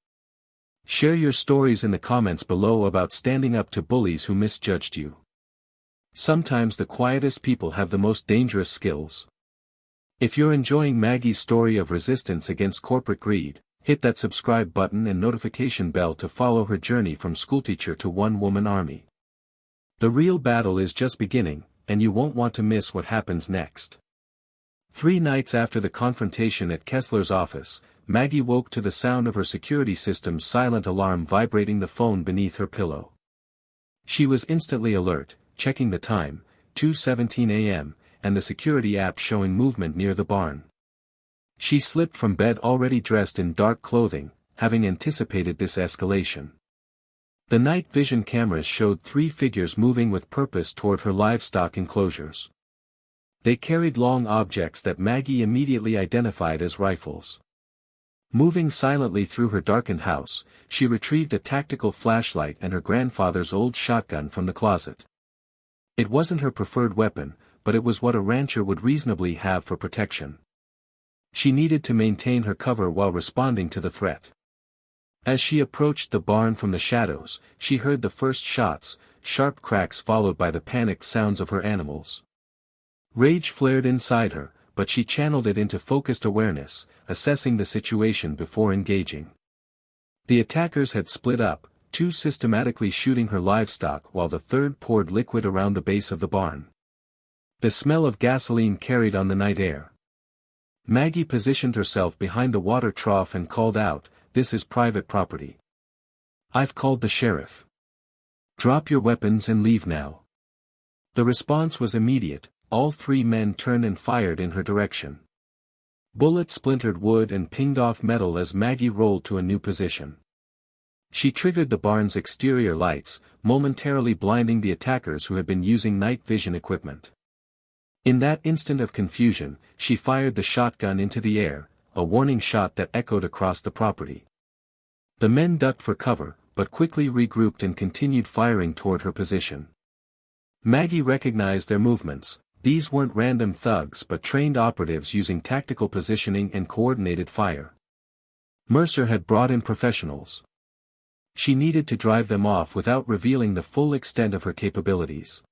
Share your stories in the comments below about standing up to bullies who misjudged you. Sometimes the quietest people have the most dangerous skills. If you're enjoying Maggie's story of resistance against corporate greed, hit that subscribe button and notification bell to follow her journey from schoolteacher to one-woman army. The real battle is just beginning, and you won't want to miss what happens next. 3 nights after the confrontation at Kessler's office, Maggie woke to the sound of her security system's silent alarm vibrating the phone beneath her pillow. She was instantly alert, checking the time, 2:17 a.m., and the security app showing movement near the barn. She slipped from bed already dressed in dark clothing, having anticipated this escalation. The night vision cameras showed 3 figures moving with purpose toward her livestock enclosures. They carried long objects that Maggie immediately identified as rifles. Moving silently through her darkened house, she retrieved a tactical flashlight and her grandfather's old shotgun from the closet. It wasn't her preferred weapon, but it was what a rancher would reasonably have for protection. She needed to maintain her cover while responding to the threat. As she approached the barn from the shadows, she heard the first shots, sharp cracks followed by the panicked sounds of her animals. Rage flared inside her, but she channeled it into focused awareness, assessing the situation before engaging. The attackers had split up, 2 systematically shooting her livestock while the third poured liquid around the base of the barn. The smell of gasoline carried on the night air. Maggie positioned herself behind the water trough and called out, "This is private property. I've called the sheriff. Drop your weapons and leave now." The response was immediate. All 3 men turned and fired in her direction. Bullets splintered wood and pinged off metal as Maggie rolled to a new position. She triggered the barn's exterior lights, momentarily blinding the attackers who had been using night vision equipment. In that instant of confusion, she fired the shotgun into the air, a warning shot that echoed across the property. The men ducked for cover, but quickly regrouped and continued firing toward her position. Maggie recognized their movements. These weren't random thugs but trained operatives using tactical positioning and coordinated fire. Mercer had brought in professionals. She needed to drive them off without revealing the full extent of her capabilities.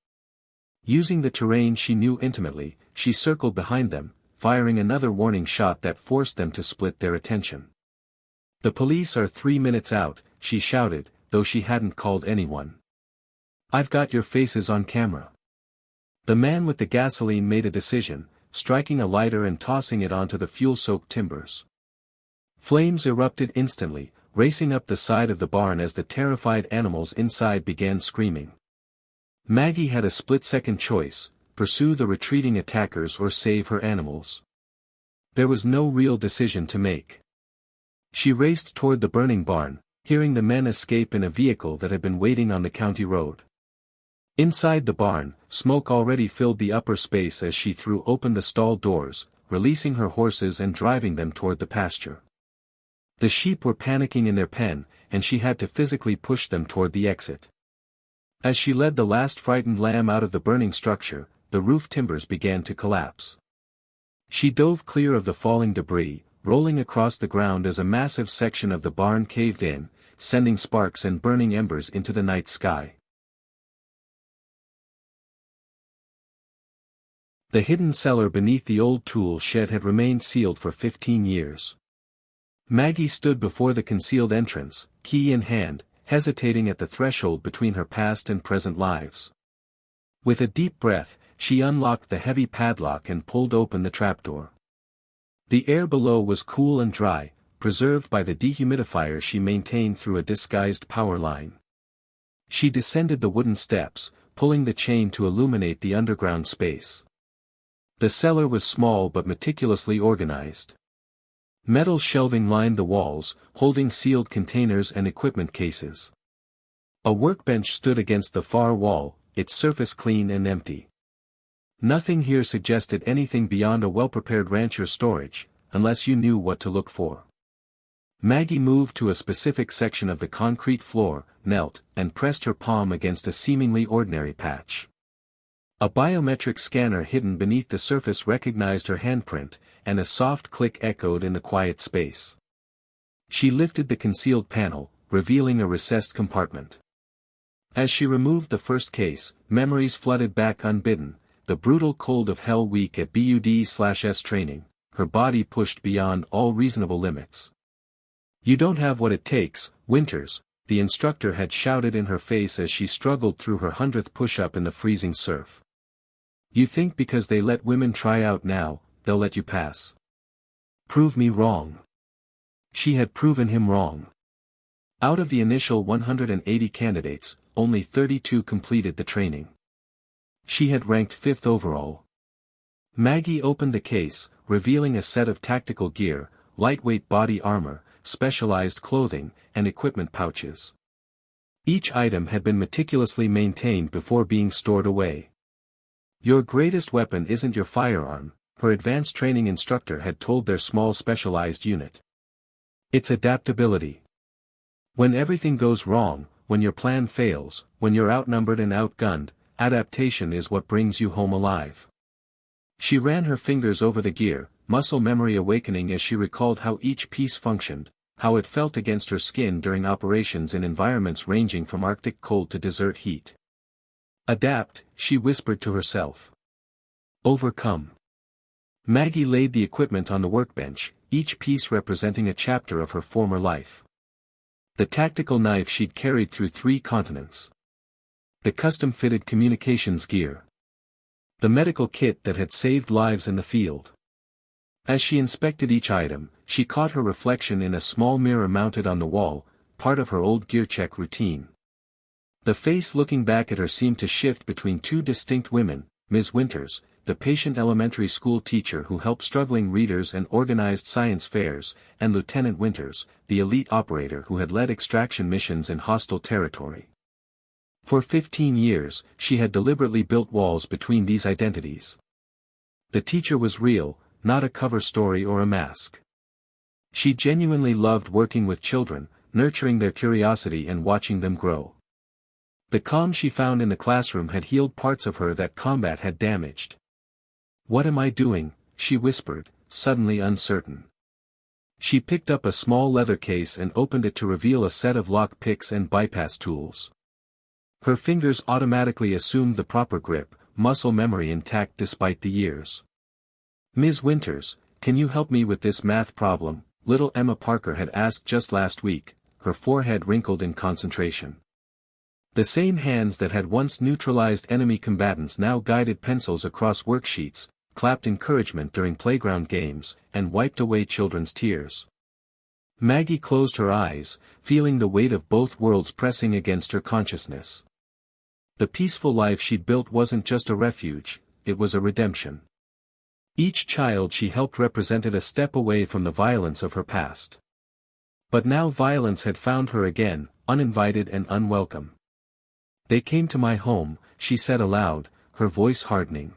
Using the terrain she knew intimately, she circled behind them, firing another warning shot that forced them to split their attention. "The police are 3 minutes out," she shouted, though she hadn't called anyone. "I've got your faces on camera." The man with the gasoline made a decision, striking a lighter and tossing it onto the fuel-soaked timbers. Flames erupted instantly, racing up the side of the barn as the terrified animals inside began screaming. Maggie had a split-second choice: pursue the retreating attackers or save her animals. There was no real decision to make. She raced toward the burning barn, hearing the men escape in a vehicle that had been waiting on the county road. Inside the barn, smoke already filled the upper space as she threw open the stall doors, releasing her horses and driving them toward the pasture. The sheep were panicking in their pen, and she had to physically push them toward the exit. As she led the last frightened lamb out of the burning structure, the roof timbers began to collapse. She dove clear of the falling debris, rolling across the ground as a massive section of the barn caved in, sending sparks and burning embers into the night sky. The hidden cellar beneath the old tool shed had remained sealed for 15 years. Maggie stood before the concealed entrance, key in hand, hesitating at the threshold between her past and present lives. With a deep breath, she unlocked the heavy padlock and pulled open the trapdoor. The air below was cool and dry, preserved by the dehumidifier she maintained through a disguised power line. She descended the wooden steps, pulling the chain to illuminate the underground space. The cellar was small but meticulously organized. Metal shelving lined the walls, holding sealed containers and equipment cases. A workbench stood against the far wall, its surface clean and empty. Nothing here suggested anything beyond a well-prepared rancher storage, unless you knew what to look for. Maggie moved to a specific section of the concrete floor, knelt, and pressed her palm against a seemingly ordinary patch. A biometric scanner hidden beneath the surface recognized her handprint, and a soft click echoed in the quiet space. She lifted the concealed panel, revealing a recessed compartment. As she removed the first case, memories flooded back unbidden, the brutal cold of Hell Week at BUD/S training, her body pushed beyond all reasonable limits. "You don't have what it takes, Winters," the instructor had shouted in her face as she struggled through her 100th push-up in the freezing surf. "You think because they let women try out now, they'll let you pass. Prove me wrong." She had proven him wrong. Out of the initial 180 candidates, only 32 completed the training. She had ranked 5th overall. Maggie opened the case, revealing a set of tactical gear, lightweight body armor, specialized clothing, and equipment pouches. Each item had been meticulously maintained before being stored away. "Your greatest weapon isn't your firearm," her advanced training instructor had told their small specialized unit. "It's adaptability. When everything goes wrong, when your plan fails, when you're outnumbered and outgunned, adaptation is what brings you home alive." She ran her fingers over the gear, muscle memory awakening as she recalled how each piece functioned, how it felt against her skin during operations in environments ranging from Arctic cold to desert heat. "Adapt," she whispered to herself. "Overcome." Maggie laid the equipment on the workbench, each piece representing a chapter of her former life. The tactical knife she'd carried through 3 continents. The custom-fitted communications gear. The medical kit that had saved lives in the field. As she inspected each item, she caught her reflection in a small mirror mounted on the wall, part of her old gear check routine. The face looking back at her seemed to shift between 2 distinct women, Ms. Winters, the patient elementary school teacher who helped struggling readers and organized science fairs, and Lieutenant Winters, the elite operator who had led extraction missions in hostile territory. For 15 years, she had deliberately built walls between these identities. The teacher was real, not a cover story or a mask. She genuinely loved working with children, nurturing their curiosity and watching them grow. The calm she found in the classroom had healed parts of her that combat had damaged. "What am I doing?" she whispered, suddenly uncertain. She picked up a small leather case and opened it to reveal a set of lock picks and bypass tools. Her fingers automatically assumed the proper grip, muscle memory intact despite the years. "Ms. Winters, can you help me with this math problem?" little Emma Parker had asked just last week, her forehead wrinkled in concentration. The same hands that had once neutralized enemy combatants now guided pencils across worksheets, clapped encouragement during playground games, and wiped away children's tears. Maggie closed her eyes, feeling the weight of both worlds pressing against her consciousness. The peaceful life she'd built wasn't just a refuge, it was a redemption. Each child she helped represented a step away from the violence of her past. But now violence had found her again, uninvited and unwelcome. "They came to my home," she said aloud, her voice hardening.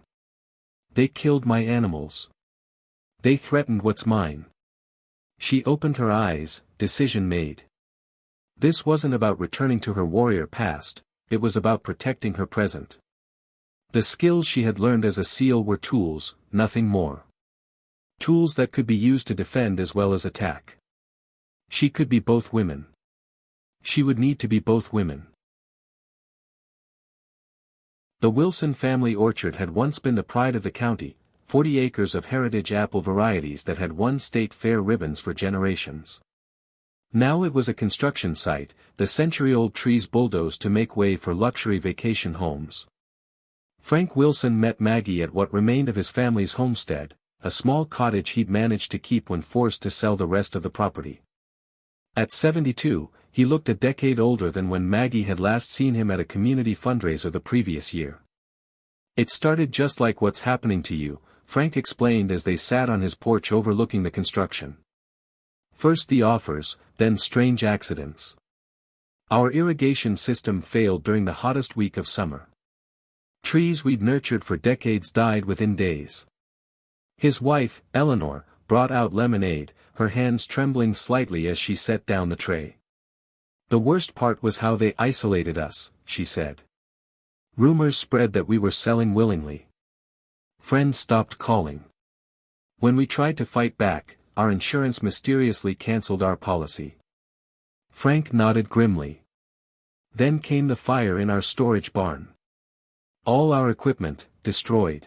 "They killed my animals. They threatened what's mine." She opened her eyes, decision made. This wasn't about returning to her warrior past, it was about protecting her present. The skills she had learned as a SEAL were tools, nothing more. Tools that could be used to defend as well as attack. She could be both women. She would need to be both women. The Wilson family orchard had once been the pride of the county, 40 acres of heritage apple varieties that had won state fair ribbons for generations. Now it was a construction site, the century-old trees bulldozed to make way for luxury vacation homes. Frank Wilson met Maggie at what remained of his family's homestead, a small cottage he'd managed to keep when forced to sell the rest of the property. At 72, he looked a decade older than when Maggie had last seen him at a community fundraiser the previous year. "It started just like what's happening to you," Frank explained as they sat on his porch overlooking the construction. "First the offers, then strange accidents. Our irrigation system failed during the hottest week of summer. Trees we'd nurtured for decades died within days. His wife, Eleanor, brought out lemonade, her hands trembling slightly as she set down the tray. "The worst part was how they isolated us," she said. "Rumors spread that we were selling willingly. Friends stopped calling. When we tried to fight back, our insurance mysteriously cancelled our policy." Frank nodded grimly. "Then came the fire in our storage barn. All our equipment, destroyed.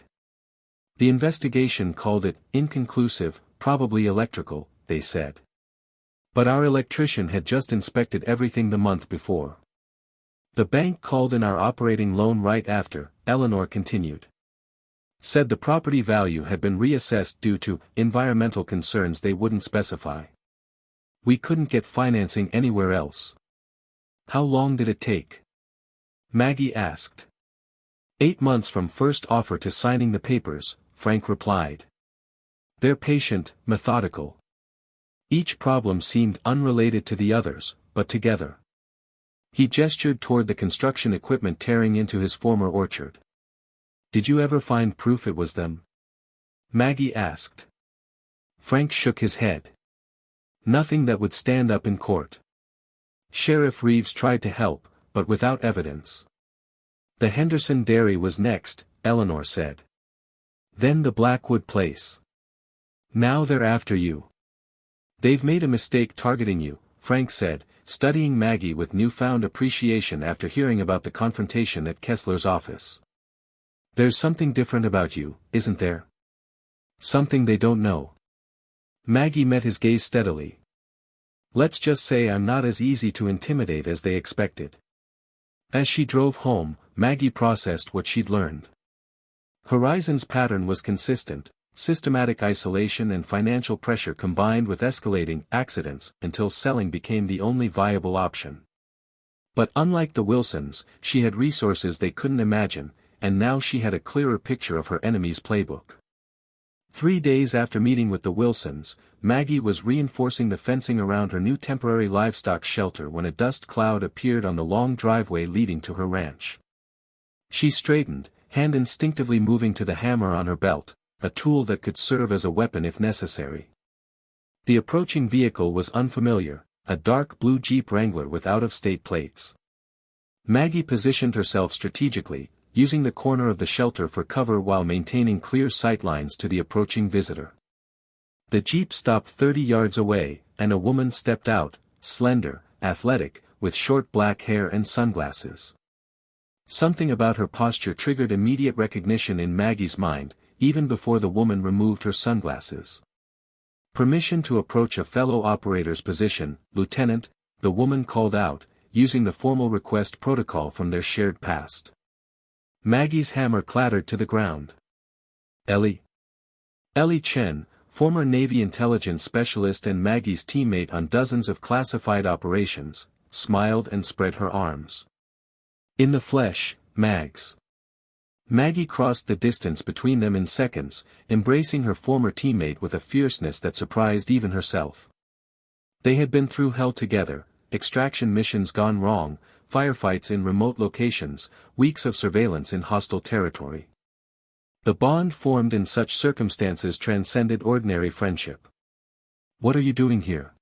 The investigation called it inconclusive, probably electrical, they said. But our electrician had just inspected everything the month before. The bank called in our operating loan right after," Eleanor continued. "Said the property value had been reassessed due to environmental concerns they wouldn't specify. We couldn't get financing anywhere else." "How long did it take?" Maggie asked. 8 months from first offer to signing the papers," Frank replied. "They're patient, methodical. Each problem seemed unrelated to the others, but together." He gestured toward the construction equipment tearing into his former orchard. "Did you ever find proof it was them?" Maggie asked. Frank shook his head. "Nothing that would stand up in court. Sheriff Reeves tried to help, but without evidence." "The Henderson Dairy was next," Eleanor said. "Then the Blackwood place. Now they're after you." "They've made a mistake targeting you," Frank said, studying Maggie with newfound appreciation after hearing about the confrontation at Kessler's office. "There's something different about you, isn't there? Something they don't know." Maggie met his gaze steadily. "Let's just say I'm not as easy to intimidate as they expected." As she drove home, Maggie processed what she'd learned. Horizon's pattern was consistent: systematic isolation and financial pressure combined with escalating accidents until selling became the only viable option. But unlike the Wilsons, she had resources they couldn't imagine, and now she had a clearer picture of her enemy's playbook. 3 days after meeting with the Wilsons, Maggie was reinforcing the fencing around her new temporary livestock shelter when a dust cloud appeared on the long driveway leading to her ranch. She straightened, hand instinctively moving to the hammer on her belt, a tool that could serve as a weapon if necessary. The approaching vehicle was unfamiliar, a dark blue Jeep Wrangler with out-of-state plates. Maggie positioned herself strategically, using the corner of the shelter for cover while maintaining clear sightlines to the approaching visitor. The Jeep stopped 30 yards away, and a woman stepped out, slender, athletic, with short black hair and sunglasses. Something about her posture triggered immediate recognition in Maggie's mind, even before the woman removed her sunglasses. "Permission to approach a fellow operator's position, Lieutenant," the woman called out, using the formal request protocol from their shared past. Maggie's hammer clattered to the ground. "Ellie?" Ellie Chen, former Navy intelligence specialist and Maggie's teammate on dozens of classified operations, smiled and spread her arms. "In the flesh, Mags." Maggie crossed the distance between them in seconds, embracing her former teammate with a fierceness that surprised even herself. They had been through hell together: extraction missions gone wrong, firefights in remote locations, weeks of surveillance in hostile territory. The bond formed in such circumstances transcended ordinary friendship. "What are you doing here?"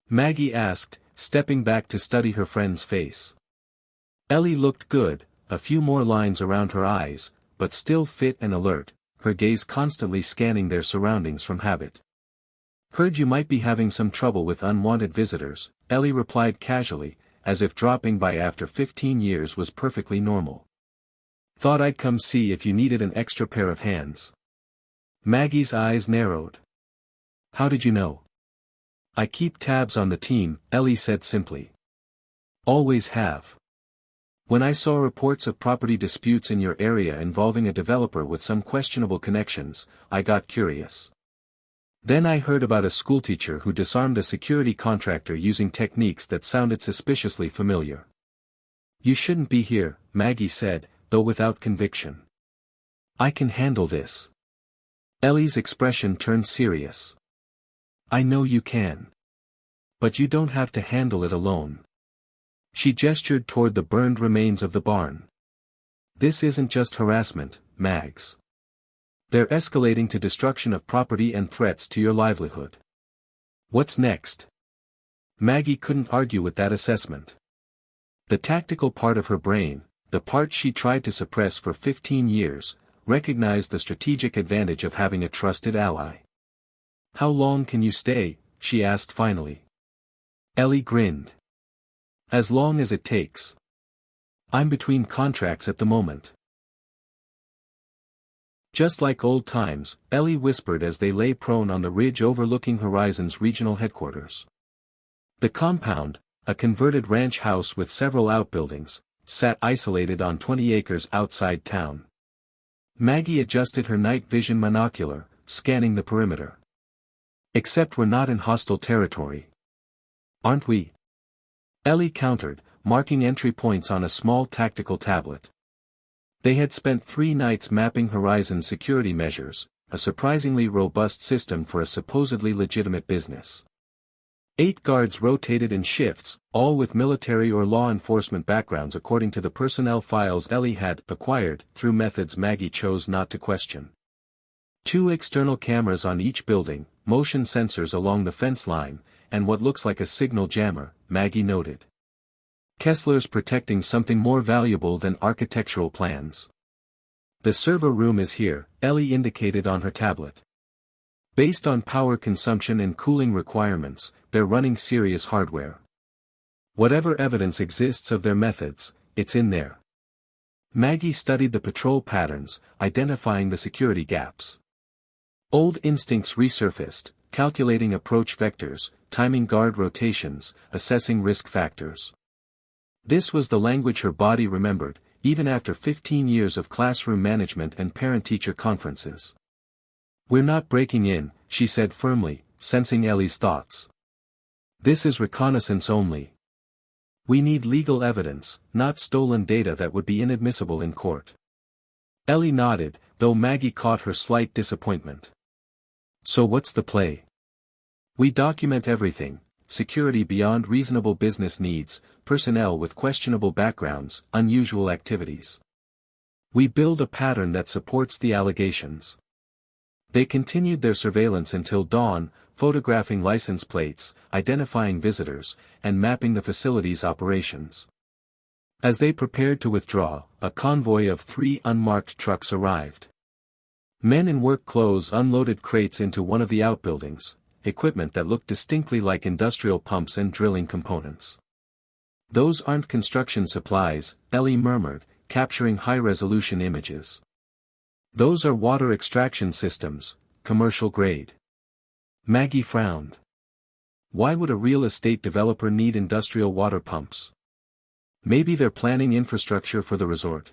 Maggie asked, stepping back to study her friend's face. Ellie looked good, a few more lines around her eyes, but still fit and alert, her gaze constantly scanning their surroundings from habit. "Heard you might be having some trouble with unwanted visitors," Ellie replied casually, as if dropping by after 15 years was perfectly normal. "Thought I'd come see if you needed an extra pair of hands." Maggie's eyes narrowed. "How did you know?" "I keep tabs on the team," Ellie said simply. "Always have. When I saw reports of property disputes in your area involving a developer with some questionable connections, I got curious. Then I heard about a schoolteacher who disarmed a security contractor using techniques that sounded suspiciously familiar." "You shouldn't be here," Maggie said, though without conviction. "I can handle this." Ellie's expression turned serious. "I know you can. But you don't have to handle it alone." She gestured toward the burned remains of the barn. "This isn't just harassment, Mags. They're escalating to destruction of property and threats to your livelihood." What's next? Maggie couldn't argue with that assessment. The tactical part of her brain, the part she tried to suppress for 15 years, recognized the strategic advantage of having a trusted ally. How long can you stay? She asked finally. Ellie grinned. As long as it takes. I'm between contracts at the moment. Just like old times, Ellie whispered as they lay prone on the ridge overlooking Horizon's regional headquarters. The compound, a converted ranch house with several outbuildings, sat isolated on 20 acres outside town. Maggie adjusted her night vision monocular, scanning the perimeter. Except we're not in hostile territory. Aren't we? Ellie countered, marking entry points on a small tactical tablet. They had spent 3 nights mapping Horizon's security measures, a surprisingly robust system for a supposedly legitimate business. 8 guards rotated in shifts, all with military or law enforcement backgrounds according to the personnel files Ellie had acquired through methods Maggie chose not to question. 2 external cameras on each building, motion sensors along the fence line, and what looks like a signal jammer, Maggie noted. Kessler's protecting something more valuable than architectural plans. The server room is here, Ellie indicated on her tablet. Based on power consumption and cooling requirements, they're running serious hardware. Whatever evidence exists of their methods, it's in there. Maggie studied the patrol patterns, identifying the security gaps. Old instincts resurfaced, calculating approach vectors, timing guard rotations, assessing risk factors. This was the language her body remembered, even after 15 years of classroom management and parent-teacher conferences. We're not breaking in, she said firmly, sensing Ellie's thoughts. This is reconnaissance only. We need legal evidence, not stolen data that would be inadmissible in court. Ellie nodded, though Maggie caught her slight disappointment. So what's the play? We document everything. Security beyond reasonable business needs, personnel with questionable backgrounds, unusual activities. We build a pattern that supports the allegations. They continued their surveillance until dawn, photographing license plates, identifying visitors, and mapping the facility's operations. As they prepared to withdraw, a convoy of 3 unmarked trucks arrived. Men in work clothes unloaded crates into one of the outbuildings, equipment that looked distinctly like industrial pumps and drilling components. Those aren't construction supplies, Ellie murmured, capturing high-resolution images. Those are water extraction systems, commercial grade. Maggie frowned. Why would a real estate developer need industrial water pumps? Maybe they're planning infrastructure for the resort.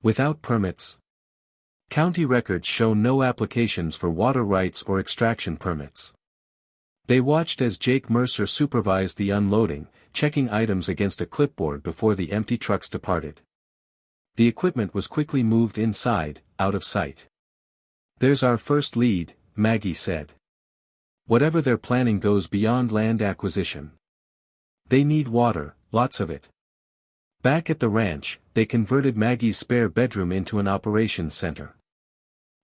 Without permits. County records show no applications for water rights or extraction permits. They watched as Jake Mercer supervised the unloading, checking items against a clipboard before the empty trucks departed. The equipment was quickly moved inside, out of sight. There's our first lead, Maggie said. Whatever they're planning goes beyond land acquisition. They need water, lots of it. Back at the ranch, they converted Maggie's spare bedroom into an operations center.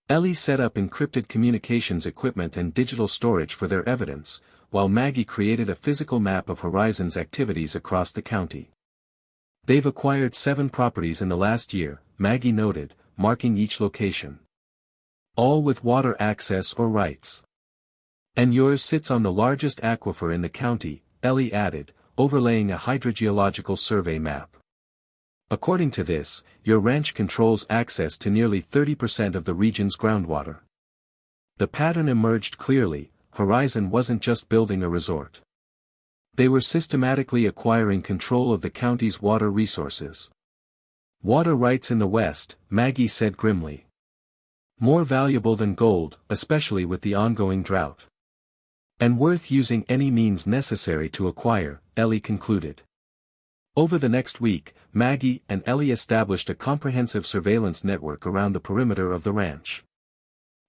Ellie set up encrypted communications equipment and digital storage for their evidence, while Maggie created a physical map of Horizon's activities across the county. They've acquired 7 properties in the last year, Maggie noted, marking each location. All with water access or rights. And yours sits on the largest aquifer in the county, Ellie added, overlaying a hydrogeological survey map. According to this, your ranch controls access to nearly 30% of the region's groundwater. The pattern emerged clearly. Horizon wasn't just building a resort. They were systematically acquiring control of the county's water resources. Water rights in the West, Maggie said grimly. More valuable than gold, especially with the ongoing drought. And worth using any means necessary to acquire, Ellie concluded. Over the next week, Maggie and Ellie established a comprehensive surveillance network around the perimeter of the ranch.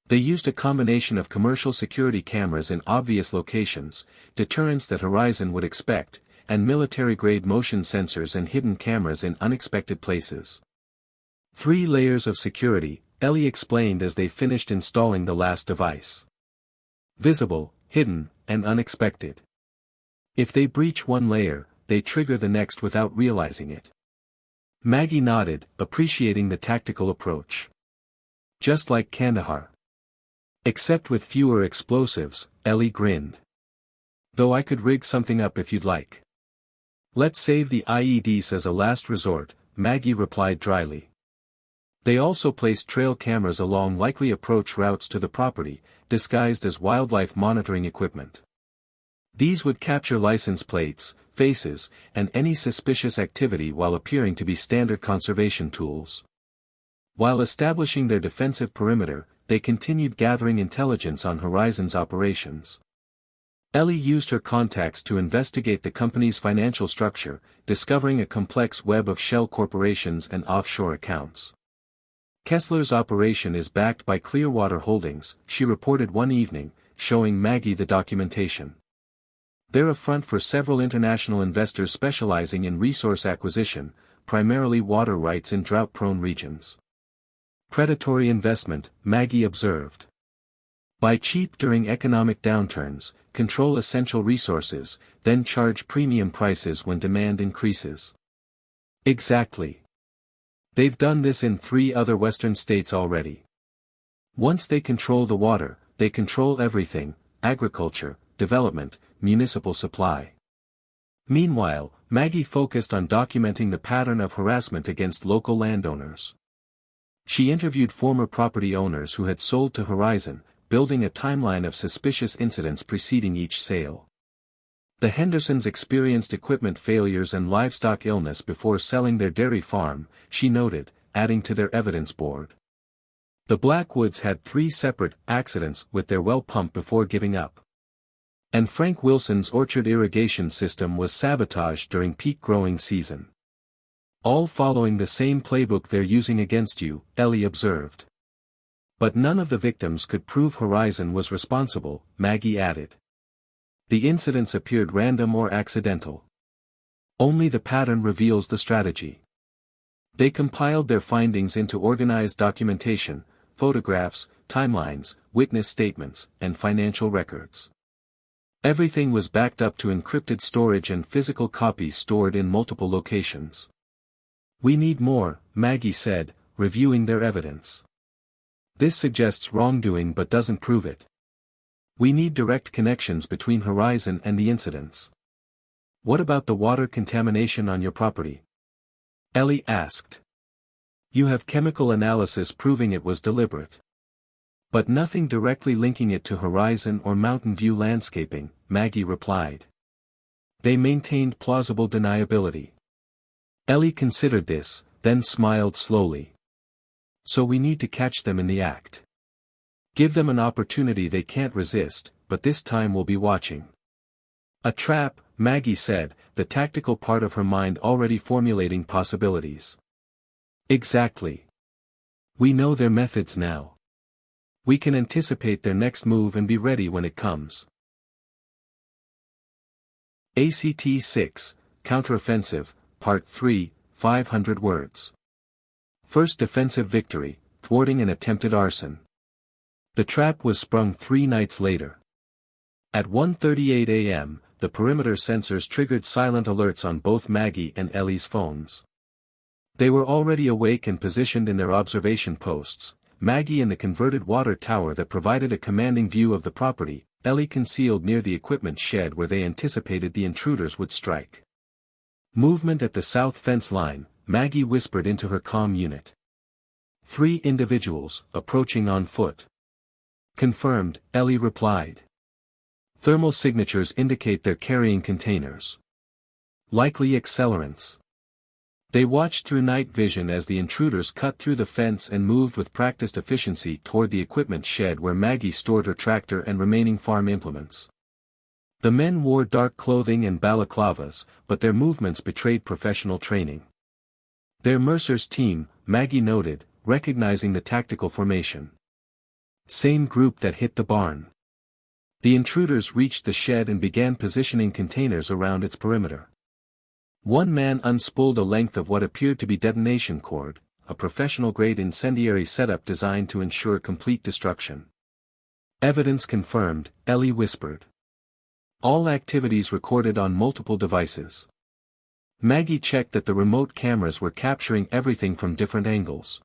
They used a combination of commercial security cameras in obvious locations, deterrents that Horizon would expect, and military-grade motion sensors and hidden cameras in unexpected places. 3 layers of security, Ellie explained as they finished installing the last device. Visible, hidden, and unexpected. If they breach one layer, they trigger the next without realizing it. Maggie nodded, appreciating the tactical approach. Just like Kandahar. Except with fewer explosives, Ellie grinned. Though I could rig something up if you'd like. Let's save the IEDs as a last resort, Maggie replied dryly. They also placed trail cameras along likely approach routes to the property, disguised as wildlife monitoring equipment. These would capture license plates, faces, and any suspicious activity while appearing to be standard conservation tools. While establishing their defensive perimeter, they continued gathering intelligence on Horizon's operations. Ellie used her contacts to investigate the company's financial structure, discovering a complex web of shell corporations and offshore accounts. Kessler's operation is backed by Clearwater Holdings, she reported one evening, showing Maggie the documentation. They're a front for several international investors specializing in resource acquisition, primarily water rights in drought-prone regions. Predatory investment, Maggie observed. Buy cheap during economic downturns, control essential resources, then charge premium prices when demand increases. Exactly. They've done this in 3 other western states already. Once they control the water, they control everything: agriculture, development, municipal supply. Meanwhile, Maggie focused on documenting the pattern of harassment against local landowners. She interviewed former property owners who had sold to Horizon, building a timeline of suspicious incidents preceding each sale. The Hendersons experienced equipment failures and livestock illness before selling their dairy farm, she noted, adding to their evidence board. The Blackwoods had 3 separate accidents with their well pump before giving up. And Frank Wilson's orchard irrigation system was sabotaged during peak growing season. All following the same playbook they're using against you, Ellie observed. But none of the victims could prove Horizon was responsible, Maggie added. The incidents appeared random or accidental. Only the pattern reveals the strategy. They compiled their findings into organized documentation, photographs, timelines, witness statements, and financial records. Everything was backed up to encrypted storage and physical copies stored in multiple locations. We need more, Maggie said, reviewing their evidence. This suggests wrongdoing but doesn't prove it. We need direct connections between Horizon and the incidents. What about the water contamination on your property? Ellie asked. You have chemical analysis proving it was deliberate. But nothing directly linking it to Horizon or Mountain View Landscaping, Maggie replied. They maintained plausible deniability. Ellie considered this, then smiled slowly. So we need to catch them in the act. Give them an opportunity they can't resist, but this time we'll be watching. A trap, Maggie said, the tactical part of her mind already formulating possibilities. Exactly. We know their methods now. We can anticipate their next move and be ready when it comes. ACT 6, Counteroffensive, Part 3, 500 words. First defensive victory, thwarting an attempted arson. The trap was sprung 3 nights later. At 1:38 a.m., the perimeter sensors triggered silent alerts on both Maggie and Ellie's phones. They were already awake and positioned in their observation posts, Maggie in the converted water tower that provided a commanding view of the property, Ellie concealed near the equipment shed where they anticipated the intruders would strike. Movement at the south fence line, Maggie whispered into her comm unit. 3 individuals, approaching on foot. Confirmed, Ellie replied. Thermal signatures indicate they're carrying containers. Likely accelerants. They watched through night vision as the intruders cut through the fence and moved with practiced efficiency toward the equipment shed where Maggie stored her tractor and remaining farm implements. The men wore dark clothing and balaclavas, but their movements betrayed professional training. They're Mercer's team, Maggie noted, recognizing the tactical formation. Same group that hit the barn. The intruders reached the shed and began positioning containers around its perimeter. One man unspooled a length of what appeared to be detonation cord, a professional-grade incendiary setup designed to ensure complete destruction. Evidence confirmed, Ellie whispered. All activities recorded on multiple devices. Maggie checked that the remote cameras were capturing everything from different angles.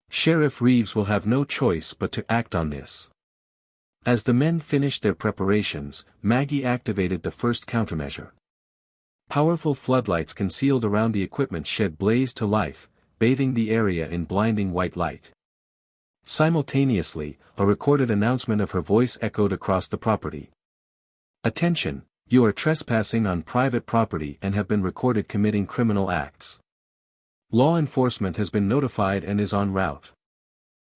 Sheriff Reeves will have no choice but to act on this. As the men finished their preparations, Maggie activated the first countermeasure. Powerful floodlights concealed around the equipment shed blaze to life, bathing the area in blinding white light. Simultaneously, a recorded announcement of her voice echoed across the property. "Attention, you are trespassing on private property and have been recorded committing criminal acts. Law enforcement has been notified and is en route."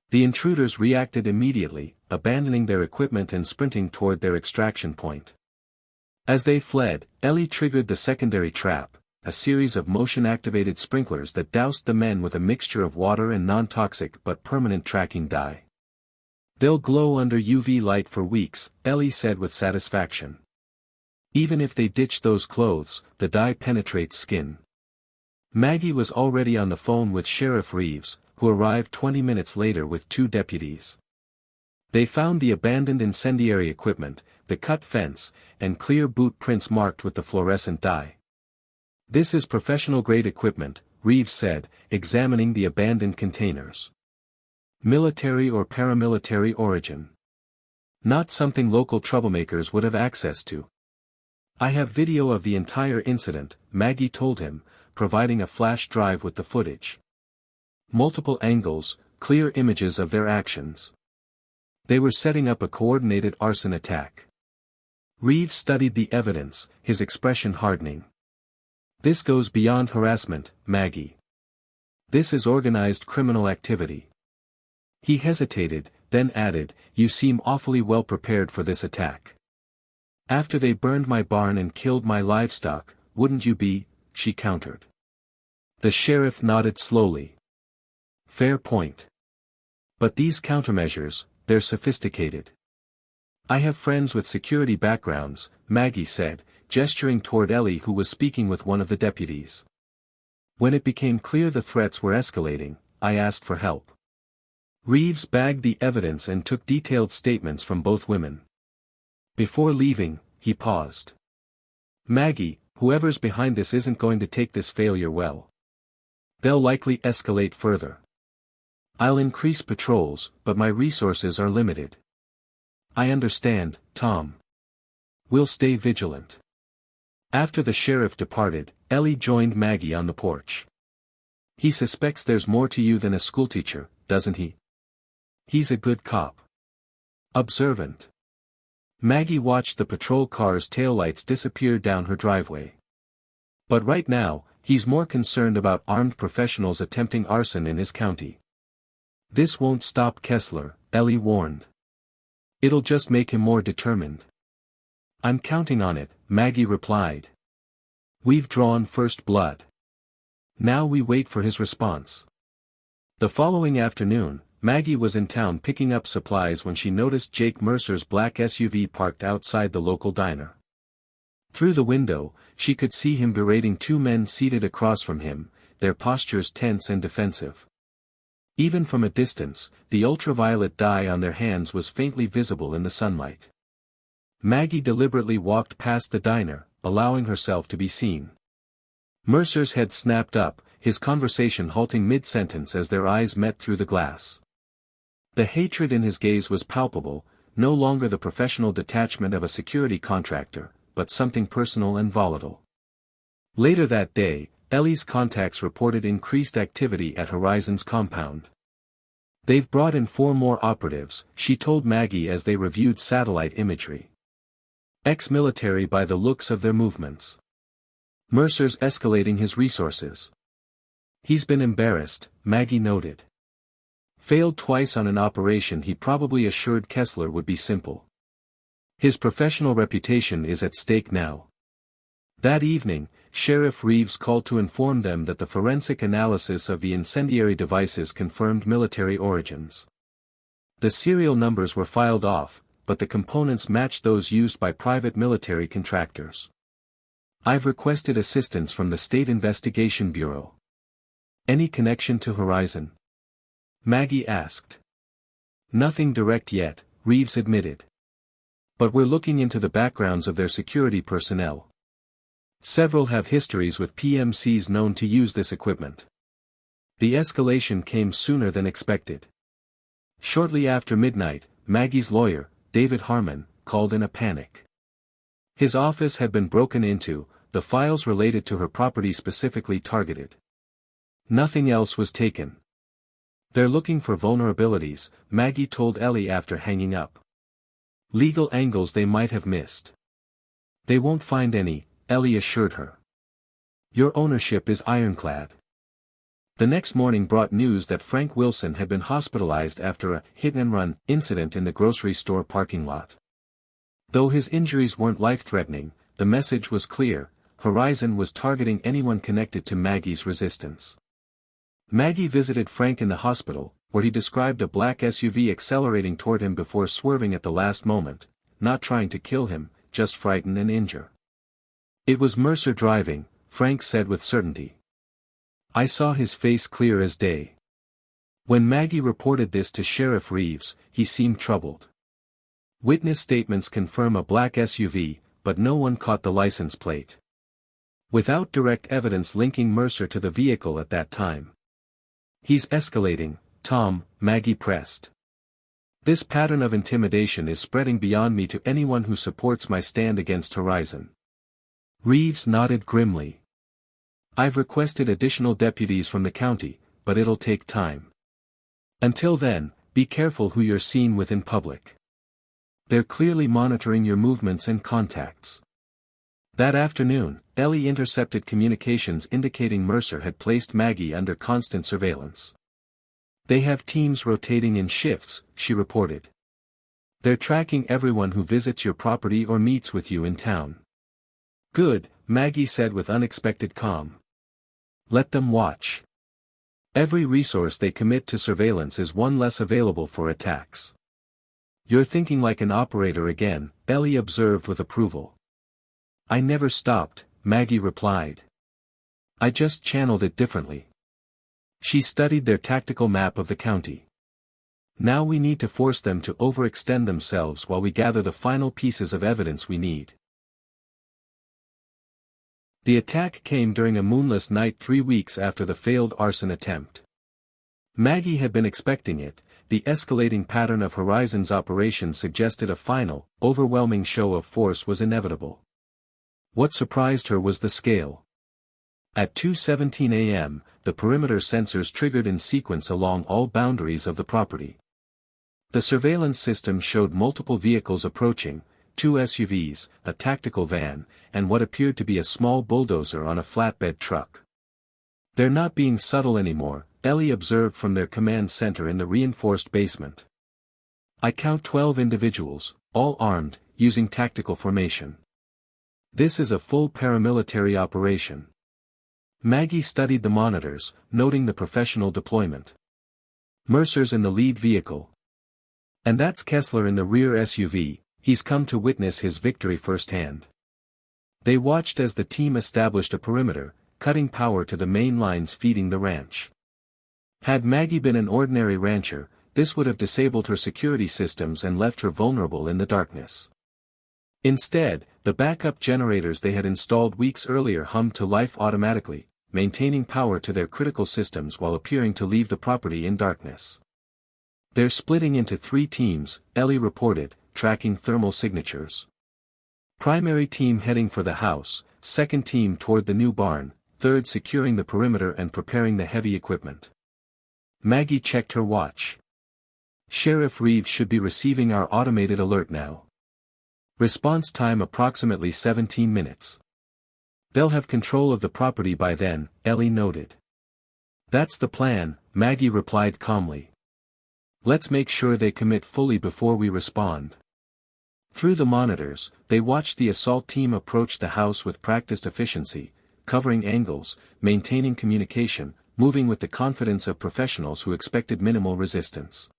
The intruders reacted immediately, abandoning their equipment and sprinting toward their extraction point. As they fled, Ellie triggered the secondary trap, a series of motion-activated sprinklers that doused the men with a mixture of water and non-toxic but permanent tracking dye. "They'll glow under UV light for weeks," Ellie said with satisfaction. "Even if they ditch those clothes, the dye penetrates skin." Maggie was already on the phone with Sheriff Reeves, who arrived 20 minutes later with 2 deputies. They found the abandoned incendiary equipment, the cut fence, and clear boot prints marked with the fluorescent dye. "This is professional-grade equipment," Reeves said, examining the abandoned containers. "Military or paramilitary origin. Not something local troublemakers would have access to." "I have video of the entire incident," Maggie told him, providing a flash drive with the footage. "Multiple angles, clear images of their actions. They were setting up a coordinated arson attack." Reeves studied the evidence, his expression hardening. "This goes beyond harassment, Maggie. This is organized criminal activity." He hesitated, then added, "You seem awfully well prepared for this attack. After they burned my barn and killed my livestock, wouldn't you be?" she countered. The sheriff nodded slowly. "Fair point. But these countermeasures, they're sophisticated." "I have friends with security backgrounds," Maggie said, gesturing toward Ellie who was speaking with one of the deputies. "When it became clear the threats were escalating, I asked for help." Reeves bagged the evidence and took detailed statements from both women. Before leaving, he paused. "Maggie, whoever's behind this isn't going to take this failure well. They'll likely escalate further. I'll increase patrols, but my resources are limited." "I understand, Tom. We'll stay vigilant." After the sheriff departed, Ellie joined Maggie on the porch. "He suspects there's more to you than a schoolteacher, doesn't he? He's a good cop. Observant." Maggie watched the patrol car's taillights disappear down her driveway. "But right now, he's more concerned about armed professionals attempting arson in his county." "This won't stop Kessler," Ellie warned. "It'll just make him more determined." "I'm counting on it," Maggie replied. "We've drawn first blood. Now we wait for his response." The following afternoon, Maggie was in town picking up supplies when she noticed Jake Mercer's black SUV parked outside the local diner. Through the window, she could see him berating 2 men seated across from him, their postures tense and defensive. Even from a distance, the ultraviolet dye on their hands was faintly visible in the sunlight. Maggie deliberately walked past the diner, allowing herself to be seen. Mercer's head snapped up, his conversation halting mid-sentence as their eyes met through the glass. The hatred in his gaze was palpable, no longer the professional detachment of a security contractor, but something personal and volatile. Later that day, Ellie's contacts reported increased activity at Horizon's compound. "They've brought in 4 more operatives," she told Maggie as they reviewed satellite imagery. "Ex-military by the looks of their movements. Mercer's escalating his resources." "He's been embarrassed," Maggie noted. "Failed twice on an operation he probably assured Kessler would be simple. His professional reputation is at stake now." That evening, Sheriff Reeves called to inform them that the forensic analysis of the incendiary devices confirmed military origins. The serial numbers were filed off, but the components matched those used by private military contractors. "I've requested assistance from the State Investigation Bureau." "Any connection to Horizon?" Maggie asked. "Nothing direct yet," Reeves admitted. But we're looking into the backgrounds of their security personnel. Several have histories with PMCs known to use this equipment. The escalation came sooner than expected. Shortly after midnight, Maggie's lawyer, David Harmon, called in a panic. His office had been broken into, the files related to her property specifically targeted. Nothing else was taken. They're looking for vulnerabilities, Maggie told Ellie after hanging up. Legal angles they might have missed. They won't find any, Ellie assured her. Your ownership is ironclad. The next morning brought news that Frank Wilson had been hospitalized after a hit-and-run incident in the grocery store parking lot. Though his injuries weren't life-threatening, the message was clear: Horizon was targeting anyone connected to Maggie's resistance. Maggie visited Frank in the hospital, where he described a black SUV accelerating toward him before swerving at the last moment, not trying to kill him, just frighten and injure. It was Mercer driving, Frank said with certainty. I saw his face clear as day. When Maggie reported this to Sheriff Reeves, he seemed troubled. Witness statements confirm a black SUV, but no one caught the license plate. Without direct evidence linking Mercer to the vehicle at that time. He's escalating, Tom, Maggie pressed. This pattern of intimidation is spreading beyond me to anyone who supports my stand against Horizon. Reeves nodded grimly. I've requested additional deputies from the county, but it'll take time. Until then, be careful who you're seen with in public. They're clearly monitoring your movements and contacts. That afternoon, Ellie intercepted communications indicating Mercer had placed Maggie under constant surveillance. They have teams rotating in shifts, she reported. They're tracking everyone who visits your property or meets with you in town. Good, Maggie said with unexpected calm. Let them watch. Every resource they commit to surveillance is one less available for attacks. You're thinking like an operator again, Ellie observed with approval. I never stopped, Maggie replied. I just channeled it differently. She studied their tactical map of the county. Now we need to force them to overextend themselves while we gather the final pieces of evidence we need. The attack came during a moonless night 3 weeks after the failed arson attempt. Maggie had been expecting it. The escalating pattern of Horizon's operations suggested a final, overwhelming show of force was inevitable. What surprised her was the scale. At 2:17 a.m., the perimeter sensors triggered in sequence along all boundaries of the property. The surveillance system showed multiple vehicles approaching, 2 SUVs, a tactical van, and what appeared to be a small bulldozer on a flatbed truck. They're not being subtle anymore, Ellie observed from their command center in the reinforced basement. I count 12 individuals, all armed, using tactical formation. This is a full paramilitary operation. Maggie studied the monitors, noting the professional deployment. Mercer's in the lead vehicle. And that's Kessler in the rear SUV, he's come to witness his victory firsthand. They watched as the team established a perimeter, cutting power to the main lines feeding the ranch. Had Maggie been an ordinary rancher, this would have disabled her security systems and left her vulnerable in the darkness. Instead, the backup generators they had installed weeks earlier hummed to life automatically, maintaining power to their critical systems while appearing to leave the property in darkness. They're splitting into 3 teams, Ellie reported, tracking thermal signatures. Primary team heading for the house, second team toward the new barn, third securing the perimeter and preparing the heavy equipment. Maggie checked her watch. Sheriff Reeves should be receiving our automated alert now. Response time approximately 17 minutes. They'll have control of the property by then, Ellie noted. That's the plan, Maggie replied calmly. Let's make sure they commit fully before we respond. Through the monitors, they watched the assault team approach the house with practiced efficiency, covering angles, maintaining communication, moving with the confidence of professionals who expected minimal resistance.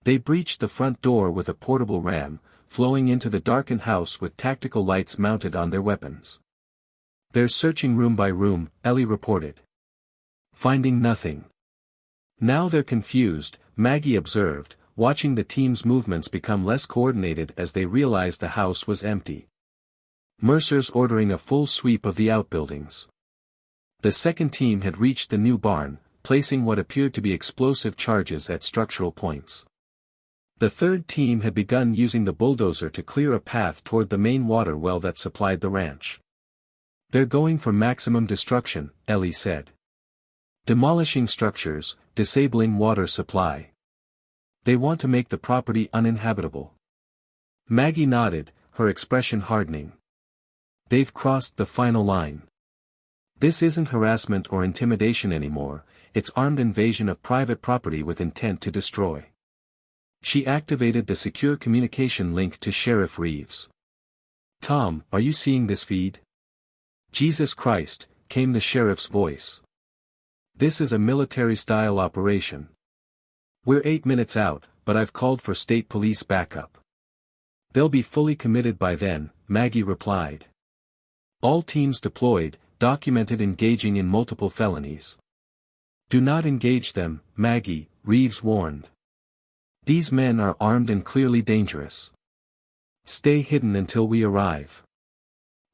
They breached the front door with a portable ram, flowing into the darkened house with tactical lights mounted on their weapons. They're searching room by room, Ellie reported. Finding nothing. Now they're confused, Maggie observed, watching the team's movements become less coordinated as they realized the house was empty. Mercer's ordering a full sweep of the outbuildings. The second team had reached the new barn, placing what appeared to be explosive charges at structural points. The third team had begun using the bulldozer to clear a path toward the main water well that supplied the ranch. "They're going for maximum destruction," Ellie said. "Demolishing structures, disabling water supply. They want to make the property uninhabitable." Maggie nodded, her expression hardening. "They've crossed the final line. This isn't harassment or intimidation anymore, it's armed invasion of private property with intent to destroy." She activated the secure communication link to Sheriff Reeves. "Tom, are you seeing this feed?" "Jesus Christ," came the sheriff's voice. "This is a military-style operation. We're 8 minutes out, but I've called for state police backup." "They'll be fully committed by then," Maggie replied. "All teams deployed, documented engaging in multiple felonies." "Do not engage them, Maggie," Reeves warned. "These men are armed and clearly dangerous. Stay hidden until we arrive."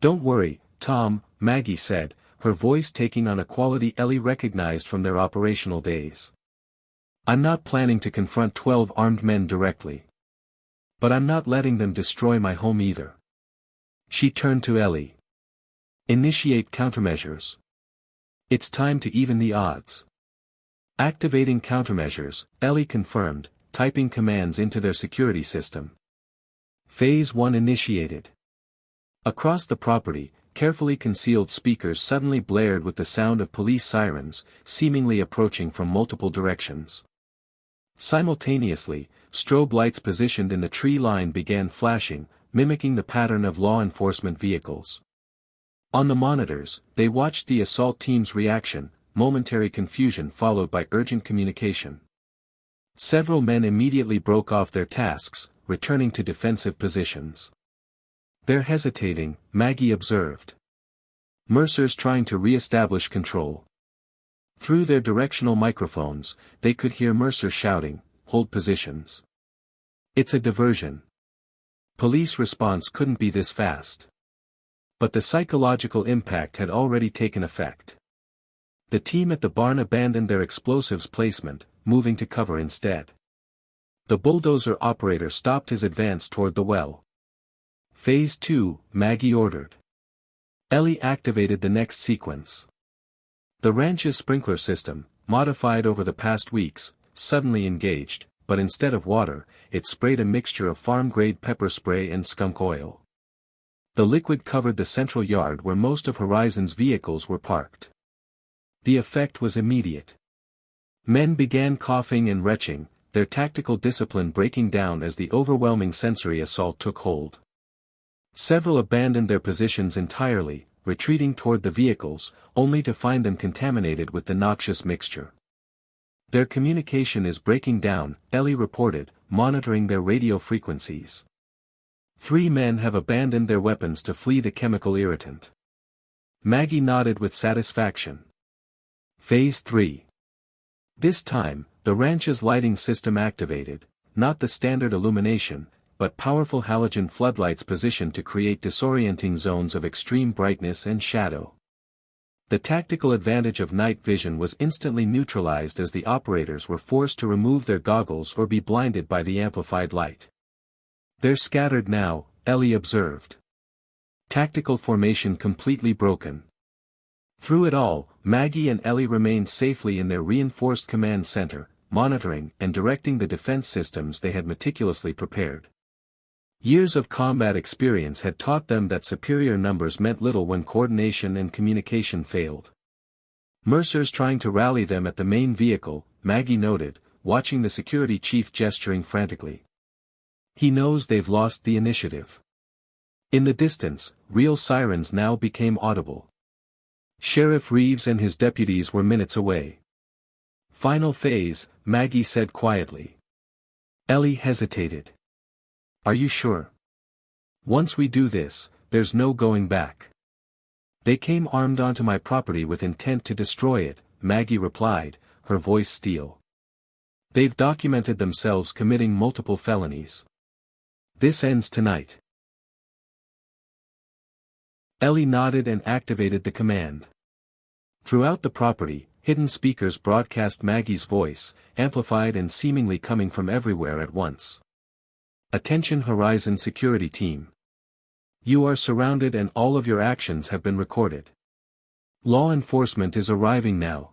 "Don't worry, Tom," Maggie said, her voice taking on a quality Ellie recognized from their operational days. "I'm not planning to confront 12 armed men directly. But I'm not letting them destroy my home either." She turned to Ellie. "Initiate countermeasures. It's time to even the odds." Activating countermeasures, Ellie confirmed, typing commands into their security system. Phase 1 initiated. Across the property, carefully concealed speakers suddenly blared with the sound of police sirens, seemingly approaching from multiple directions. Simultaneously, strobe lights positioned in the tree line began flashing, mimicking the pattern of law enforcement vehicles. On the monitors, they watched the assault team's reaction, momentary confusion followed by urgent communication. Several men immediately broke off their tasks, returning to defensive positions. "They're hesitating," Maggie observed. "Mercer's trying to re-establish control." Through their directional microphones, they could hear Mercer shouting, "Hold positions. It's a diversion." Police response couldn't be this fast. But the psychological impact had already taken effect. The team at the barn abandoned their explosives placement, moving to cover instead. The bulldozer operator stopped his advance toward the well. "Phase 2, Maggie ordered." Ellie activated the next sequence. The ranch's sprinkler system, modified over the past weeks, suddenly engaged, but instead of water, it sprayed a mixture of farm-grade pepper spray and skunk oil. The liquid covered the central yard where most of Horizon's vehicles were parked. The effect was immediate. Men began coughing and retching, their tactical discipline breaking down as the overwhelming sensory assault took hold. Several abandoned their positions entirely, retreating toward the vehicles, only to find them contaminated with the noxious mixture. "Their communication is breaking down," Ellie reported, monitoring their radio frequencies. 3 men have abandoned their weapons to flee the chemical irritant. Maggie nodded with satisfaction. Phase 3. This time, the ranch's lighting system activated, not the standard illumination, but powerful halogen floodlights positioned to create disorienting zones of extreme brightness and shadow. The tactical advantage of night vision was instantly neutralized as the operators were forced to remove their goggles or be blinded by the amplified light. "They're scattered now," Ellie observed. Tactical formation completely broken. Through it all, Maggie and Ellie remained safely in their reinforced command center, monitoring and directing the defense systems they had meticulously prepared. Years of combat experience had taught them that superior numbers meant little when coordination and communication failed. "Mercer's trying to rally them at the main vehicle," Maggie noted, watching the security chief gesturing frantically. "He knows they've lost the initiative." In the distance, real sirens now became audible. Sheriff Reeves and his deputies were minutes away. "Final phase," Maggie said quietly. Ellie hesitated. "Are you sure? Once we do this, there's no going back." "They came armed onto my property with intent to destroy it," Maggie replied, her voice steel. They've documented themselves committing multiple felonies. This ends tonight. Ellie nodded and activated the command. Throughout the property, hidden speakers broadcast Maggie's voice, amplified and seemingly coming from everywhere at once. Attention Horizon Security Team. You are surrounded and all of your actions have been recorded. Law enforcement is arriving now.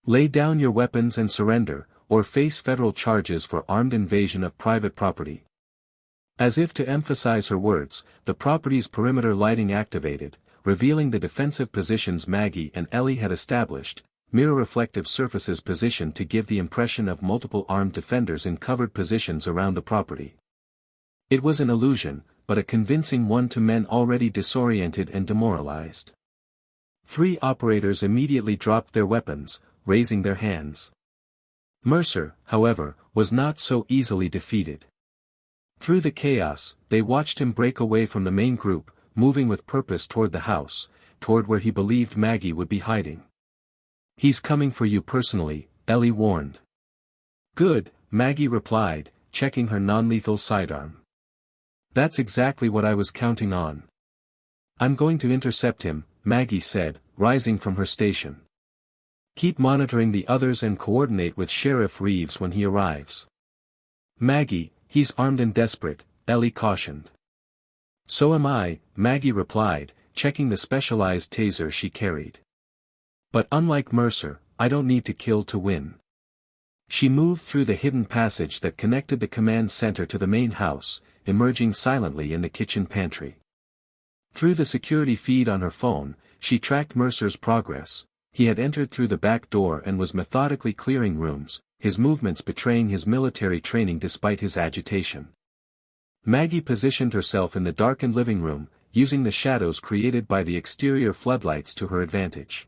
Lay down your weapons and surrender, or face federal charges for armed invasion of private property. As if to emphasize her words, the property's perimeter lighting activated, revealing the defensive positions Maggie and Ellie had established, mirror-reflective surfaces positioned to give the impression of multiple armed defenders in covered positions around the property. It was an illusion, but a convincing one to men already disoriented and demoralized. 3 operators immediately dropped their weapons, raising their hands. Mercer, however, was not so easily defeated. Through the chaos, they watched him break away from the main group, moving with purpose toward the house, toward where he believed Maggie would be hiding. He's coming for you personally, Ellie warned. Good, Maggie replied, checking her non-lethal sidearm. That's exactly what I was counting on. I'm going to intercept him, Maggie said, rising from her station. Keep monitoring the others and coordinate with Sheriff Reeves when he arrives. Maggie, he's armed and desperate, Ellie cautioned. So am I, Maggie replied, checking the specialized taser she carried. But unlike Mercer, I don't need to kill to win. She moved through the hidden passage that connected the command center to the main house, emerging silently in the kitchen pantry. Through the security feed on her phone, she tracked Mercer's progress. He had entered through the back door and was methodically clearing rooms, his movements betraying his military training despite his agitation. Maggie positioned herself in the darkened living room, using the shadows created by the exterior floodlights to her advantage.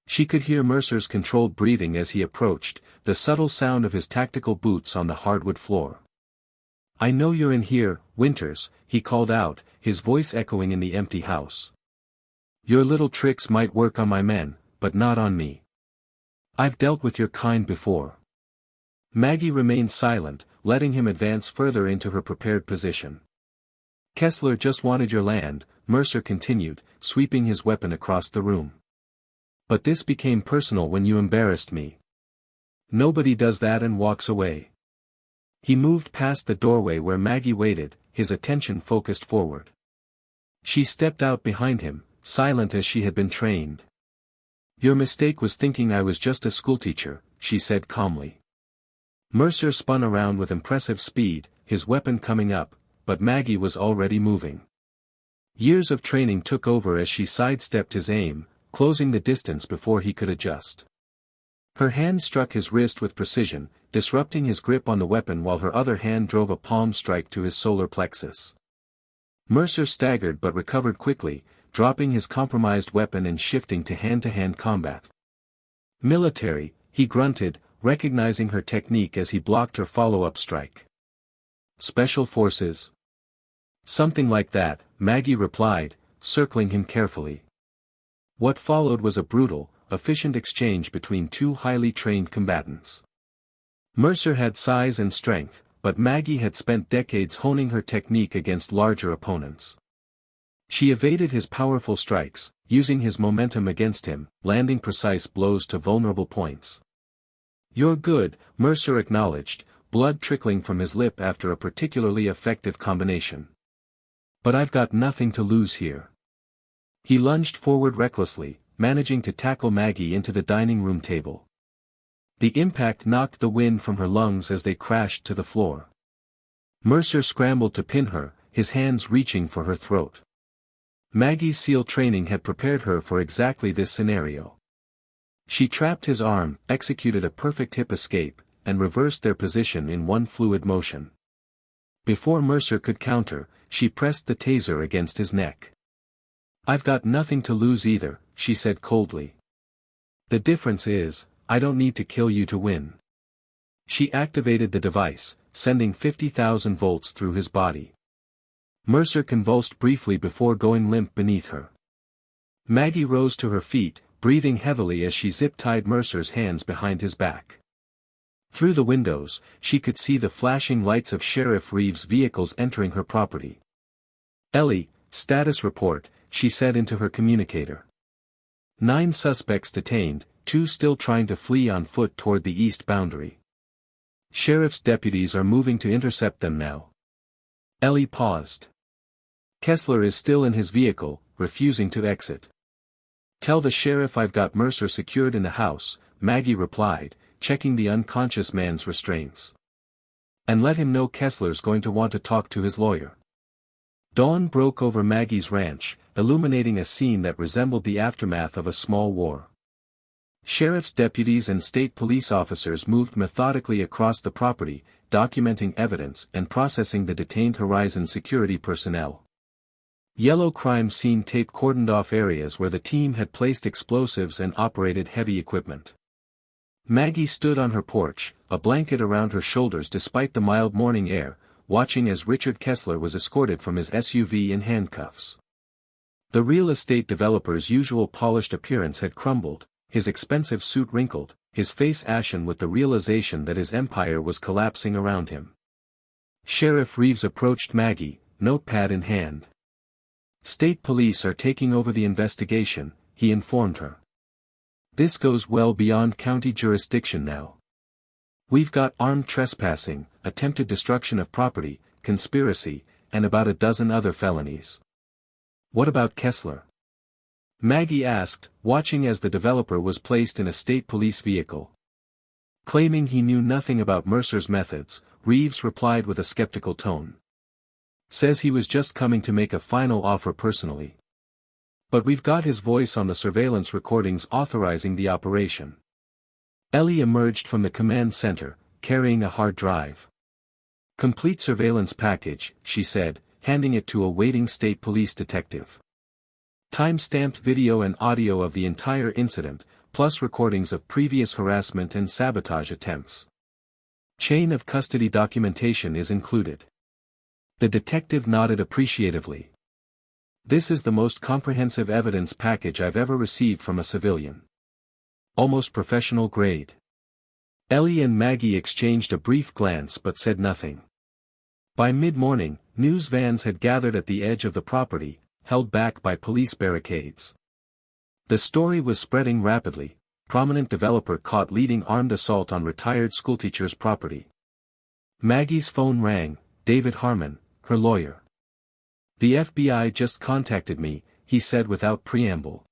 She could hear Mercer's controlled breathing as he approached, the subtle sound of his tactical boots on the hardwood floor. I know you're in here, Winters, he called out, his voice echoing in the empty house. Your little tricks might work on my men, but not on me. I've dealt with your kind before. Maggie remained silent, letting him advance further into her prepared position. Kessler just wanted your land, Mercer continued, sweeping his weapon across the room. But this became personal when you embarrassed me. Nobody does that and walks away. He moved past the doorway where Maggie waited, his attention focused forward. She stepped out behind him, silent as she had been trained. Your mistake was thinking I was just a schoolteacher, she said calmly. Mercer spun around with impressive speed, his weapon coming up, but Maggie was already moving. Years of training took over as she sidestepped his aim, closing the distance before he could adjust. Her hand struck his wrist with precision, disrupting his grip on the weapon while her other hand drove a palm strike to his solar plexus. Mercer staggered but recovered quickly, dropping his compromised weapon and shifting to hand-to-hand combat. Military, he grunted, recognizing her technique as he blocked her follow-up strike. Special forces? Something like that, Maggie replied, circling him carefully. What followed was a brutal, efficient exchange between 2 highly trained combatants. Mercer had size and strength, but Maggie had spent decades honing her technique against larger opponents. She evaded his powerful strikes, using his momentum against him, landing precise blows to vulnerable points. You're good, Mercer acknowledged, blood trickling from his lip after a particularly effective combination. But I've got nothing to lose here. He lunged forward recklessly, managing to tackle Maggie into the dining room table. The impact knocked the wind from her lungs as they crashed to the floor. Mercer scrambled to pin her, his hands reaching for her throat. Maggie's SEAL training had prepared her for exactly this scenario. She trapped his arm, executed a perfect hip escape, and reversed their position in one fluid motion. Before Mercer could counter, she pressed the taser against his neck. I've got nothing to lose either, she said coldly. The difference is, I don't need to kill you to win. She activated the device, sending 50,000 volts through his body. Mercer convulsed briefly before going limp beneath her. Maggie rose to her feet, breathing heavily as she zip-tied Mercer's hands behind his back. Through the windows, she could see the flashing lights of Sheriff Reeves' vehicles entering her property. "Ellie, status report," she said into her communicator. 9 suspects detained, 2 still trying to flee on foot toward the east boundary. Sheriff's deputies are moving to intercept them now. Ellie paused. "Kessler is still in his vehicle, refusing to exit." "Tell the sheriff I've got Mercer secured in the house," Maggie replied, checking the unconscious man's restraints. "And let him know Kessler's going to want to talk to his lawyer." Dawn broke over Maggie's ranch, illuminating a scene that resembled the aftermath of a small war. Sheriff's deputies and state police officers moved methodically across the property, documenting evidence and processing the detained Horizon security personnel. Yellow crime scene tape cordoned off areas where the team had placed explosives and operated heavy equipment. Maggie stood on her porch, a blanket around her shoulders despite the mild morning air, watching as Richard Kessler was escorted from his SUV in handcuffs. The real estate developer's usual polished appearance had crumbled, his expensive suit wrinkled, his face ashen with the realization that his empire was collapsing around him. Sheriff Reeves approached Maggie, notepad in hand. "State police are taking over the investigation," he informed her. "This goes well beyond county jurisdiction now. We've got armed trespassing, attempted destruction of property, conspiracy, and about a dozen other felonies." "What about Kessler?" Maggie asked, watching as the developer was placed in a state police vehicle. Claiming he knew nothing about Mercer's methods, Reeves replied with a skeptical tone. "Says he was just coming to make a final offer personally. But we've got his voice on the surveillance recordings authorizing the operation." Ellie emerged from the command center, carrying a hard drive. "Complete surveillance package," she said, handing it to a waiting state police detective. "Time-stamped video and audio of the entire incident, plus recordings of previous harassment and sabotage attempts. Chain of custody documentation is included." The detective nodded appreciatively. "This is the most comprehensive evidence package I've ever received from a civilian. Almost professional grade." Ellie and Maggie exchanged a brief glance but said nothing. By mid-morning, news vans had gathered at the edge of the property, held back by police barricades. The story was spreading rapidly. Prominent developer caught leading armed assault on retired schoolteacher's property. Maggie's phone rang. David Harmon, her lawyer. "The FBI just contacted me," he said without preamble.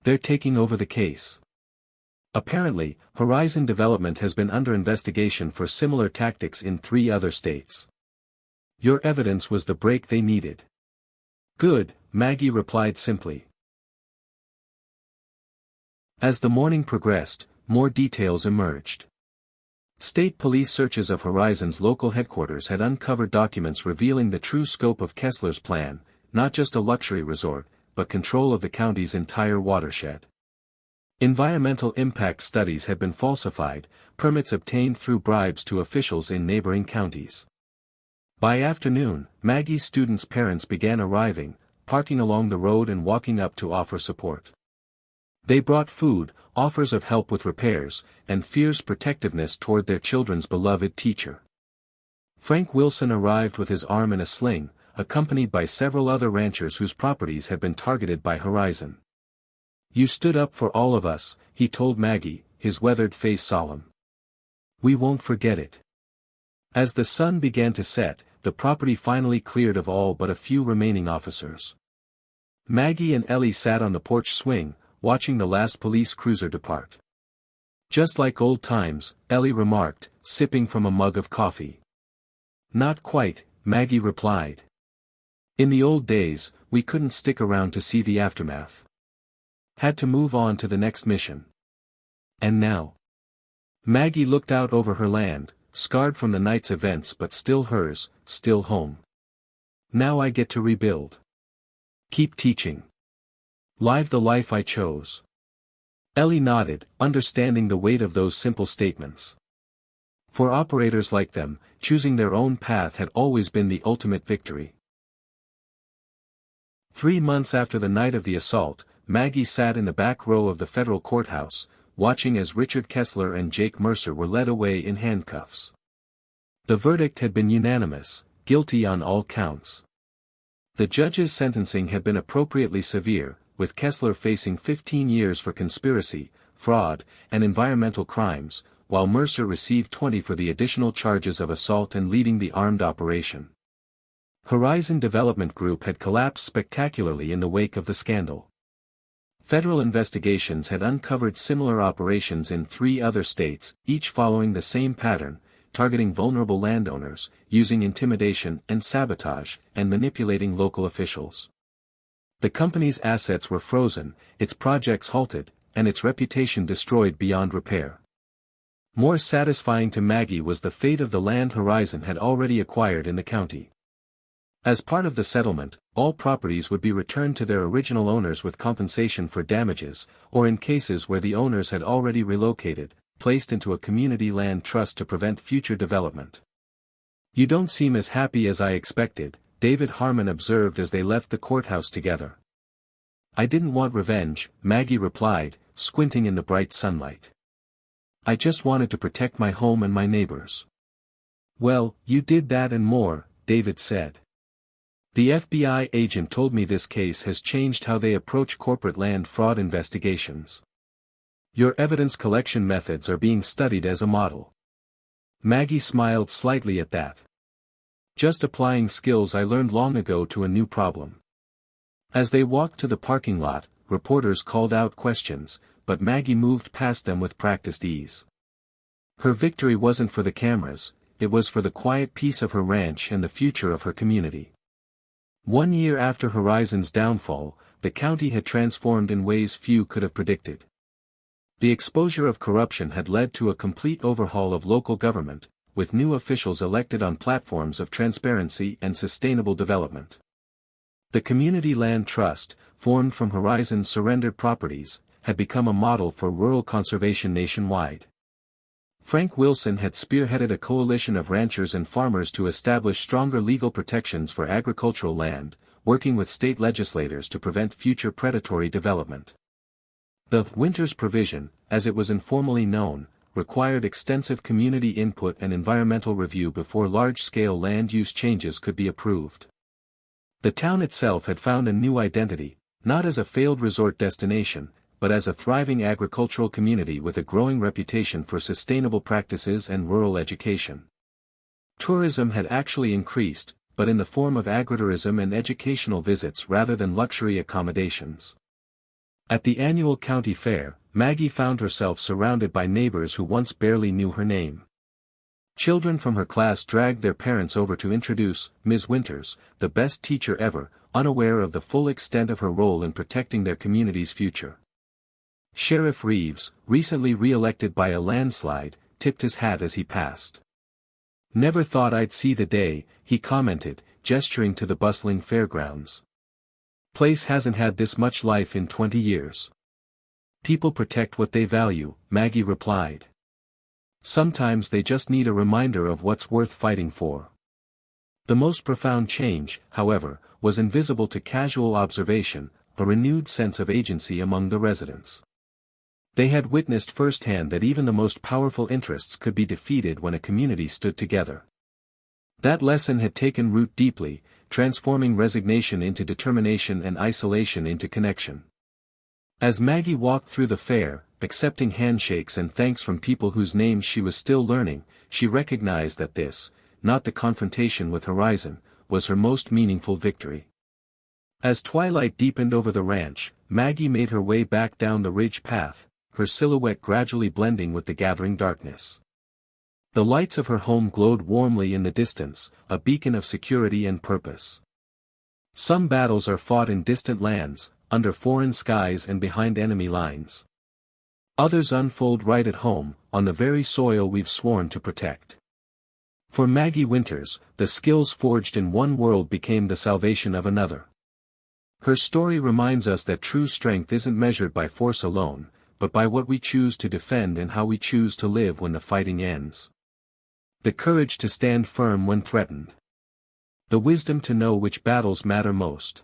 "They're taking over the case. Apparently, Horizon Development has been under investigation for similar tactics in 3 other states. Your evidence was the break they needed." "Good," Maggie replied simply. As the morning progressed, more details emerged. State police searches of Horizon's local headquarters had uncovered documents revealing the true scope of Kessler's plan, not just a luxury resort, but control of the county's entire watershed. Environmental impact studies had been falsified, permits obtained through bribes to officials in neighboring counties. By afternoon, Maggie's students' parents began arriving, parking along the road and walking up to offer support. They brought food, offers of help with repairs, and fierce protectiveness toward their children's beloved teacher. Frank Wilson arrived with his arm in a sling, accompanied by several other ranchers whose properties had been targeted by Horizon. "You stood up for all of us," he told Maggie, his weathered face solemn. "We won't forget it." As the sun began to set, the property finally cleared of all but a few remaining officers. Maggie and Ellie sat on the porch swing, watching the last police cruiser depart. "Just like old times," Ellie remarked, sipping from a mug of coffee. "Not quite," Maggie replied. "In the old days, we couldn't stick around to see the aftermath. Had to move on to the next mission. And now?" Maggie looked out over her land, scarred from the night's events but still hers, still home. "Now I get to rebuild. Keep teaching. Live the life I chose." Ellie nodded, understanding the weight of those simple statements. For operators like them, choosing their own path had always been the ultimate victory. 3 months after the night of the assault, Maggie sat in the back row of the federal courthouse, watching as Richard Kessler and Jake Mercer were led away in handcuffs. The verdict had been unanimous, guilty on all counts. The judge's sentencing had been appropriately severe, with Kessler facing 15 years for conspiracy, fraud, and environmental crimes, while Mercer received 20 for the additional charges of assault and leading the armed operation. Horizon Development Group had collapsed spectacularly in the wake of the scandal. Federal investigations had uncovered similar operations in 3 other states, each following the same pattern, targeting vulnerable landowners, using intimidation and sabotage, and manipulating local officials. The company's assets were frozen, its projects halted, and its reputation destroyed beyond repair. More satisfying to Maggie was the fate of the land Horizon had already acquired in the county. As part of the settlement, all properties would be returned to their original owners with compensation for damages, or in cases where the owners had already relocated, placed into a community land trust to prevent future development. "You don't seem as happy as I expected," David Harmon observed as they left the courthouse together. "I didn't want revenge," Maggie replied, squinting in the bright sunlight. "I just wanted to protect my home and my neighbors." "Well, you did that and more," David said. "The FBI agent told me this case has changed how they approach corporate land fraud investigations. Your evidence collection methods are being studied as a model." Maggie smiled slightly at that. "Just applying skills I learned long ago to a new problem." As they walked to the parking lot, reporters called out questions, but Maggie moved past them with practiced ease. Her victory wasn't for the cameras, it was for the quiet peace of her ranch and the future of her community. 1 year after Horizon's downfall, the county had transformed in ways few could have predicted. The exposure of corruption had led to a complete overhaul of local government, with new officials elected on platforms of transparency and sustainable development. The Community Land Trust, formed from Horizon's surrendered properties, had become a model for rural conservation nationwide. Frank Wilson had spearheaded a coalition of ranchers and farmers to establish stronger legal protections for agricultural land, working with state legislators to prevent future predatory development. The Winters Provision, as it was informally known, required extensive community input and environmental review before large-scale land use changes could be approved. The town itself had found a new identity, not as a failed resort destination, but as a thriving agricultural community with a growing reputation for sustainable practices and rural education. Tourism had actually increased, but in the form of agritourism and educational visits rather than luxury accommodations. At the annual county fair, Maggie found herself surrounded by neighbors who once barely knew her name. Children from her class dragged their parents over to introduce Ms. Winters, the best teacher ever, unaware of the full extent of her role in protecting their community's future. Sheriff Reeves, recently re-elected by a landslide, tipped his hat as he passed. "Never thought I'd see the day," he commented, gesturing to the bustling fairgrounds. "Place hasn't had this much life in 20 years. People protect what they value," Maggie replied. "Sometimes they just need a reminder of what's worth fighting for." The most profound change, however, was invisible to casual observation, a renewed sense of agency among the residents. They had witnessed firsthand that even the most powerful interests could be defeated when a community stood together. That lesson had taken root deeply, transforming resignation into determination and isolation into connection. As Maggie walked through the fair, accepting handshakes and thanks from people whose names she was still learning, she recognized that this, not the confrontation with Horizon, was her most meaningful victory. As twilight deepened over the ranch, Maggie made her way back down the ridge path, her silhouette gradually blending with the gathering darkness. The lights of her home glowed warmly in the distance, a beacon of security and purpose. Some battles are fought in distant lands, under foreign skies and behind enemy lines. Others unfold right at home, on the very soil we've sworn to protect. For Maggie Winters, the skills forged in one world became the salvation of another. Her story reminds us that true strength isn't measured by force alone, but by what we choose to defend and how we choose to live when the fighting ends. The courage to stand firm when threatened. The wisdom to know which battles matter most.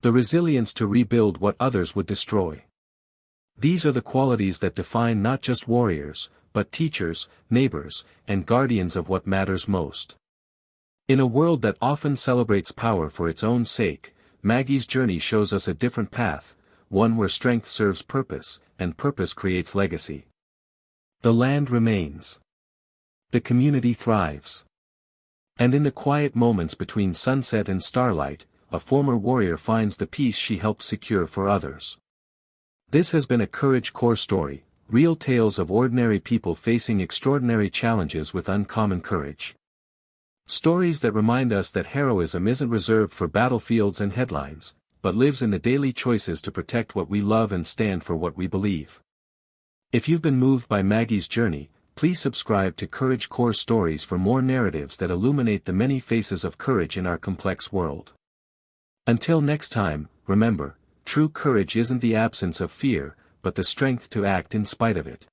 The resilience to rebuild what others would destroy. These are the qualities that define not just warriors, but teachers, neighbors, and guardians of what matters most. In a world that often celebrates power for its own sake, Maggie's journey shows us a different path, one where strength serves purpose, and purpose creates legacy. The land remains. The community thrives. And in the quiet moments between sunset and starlight, a former warrior finds the peace she helped secure for others. This has been a Courage Core story, real tales of ordinary people facing extraordinary challenges with uncommon courage. Stories that remind us that heroism isn't reserved for battlefields and headlines, but lives in the daily choices to protect what we love and stand for what we believe. If you've been moved by Maggie's journey, please subscribe to Courage Core Stories for more narratives that illuminate the many faces of courage in our complex world. Until next time, remember, true courage isn't the absence of fear, but the strength to act in spite of it.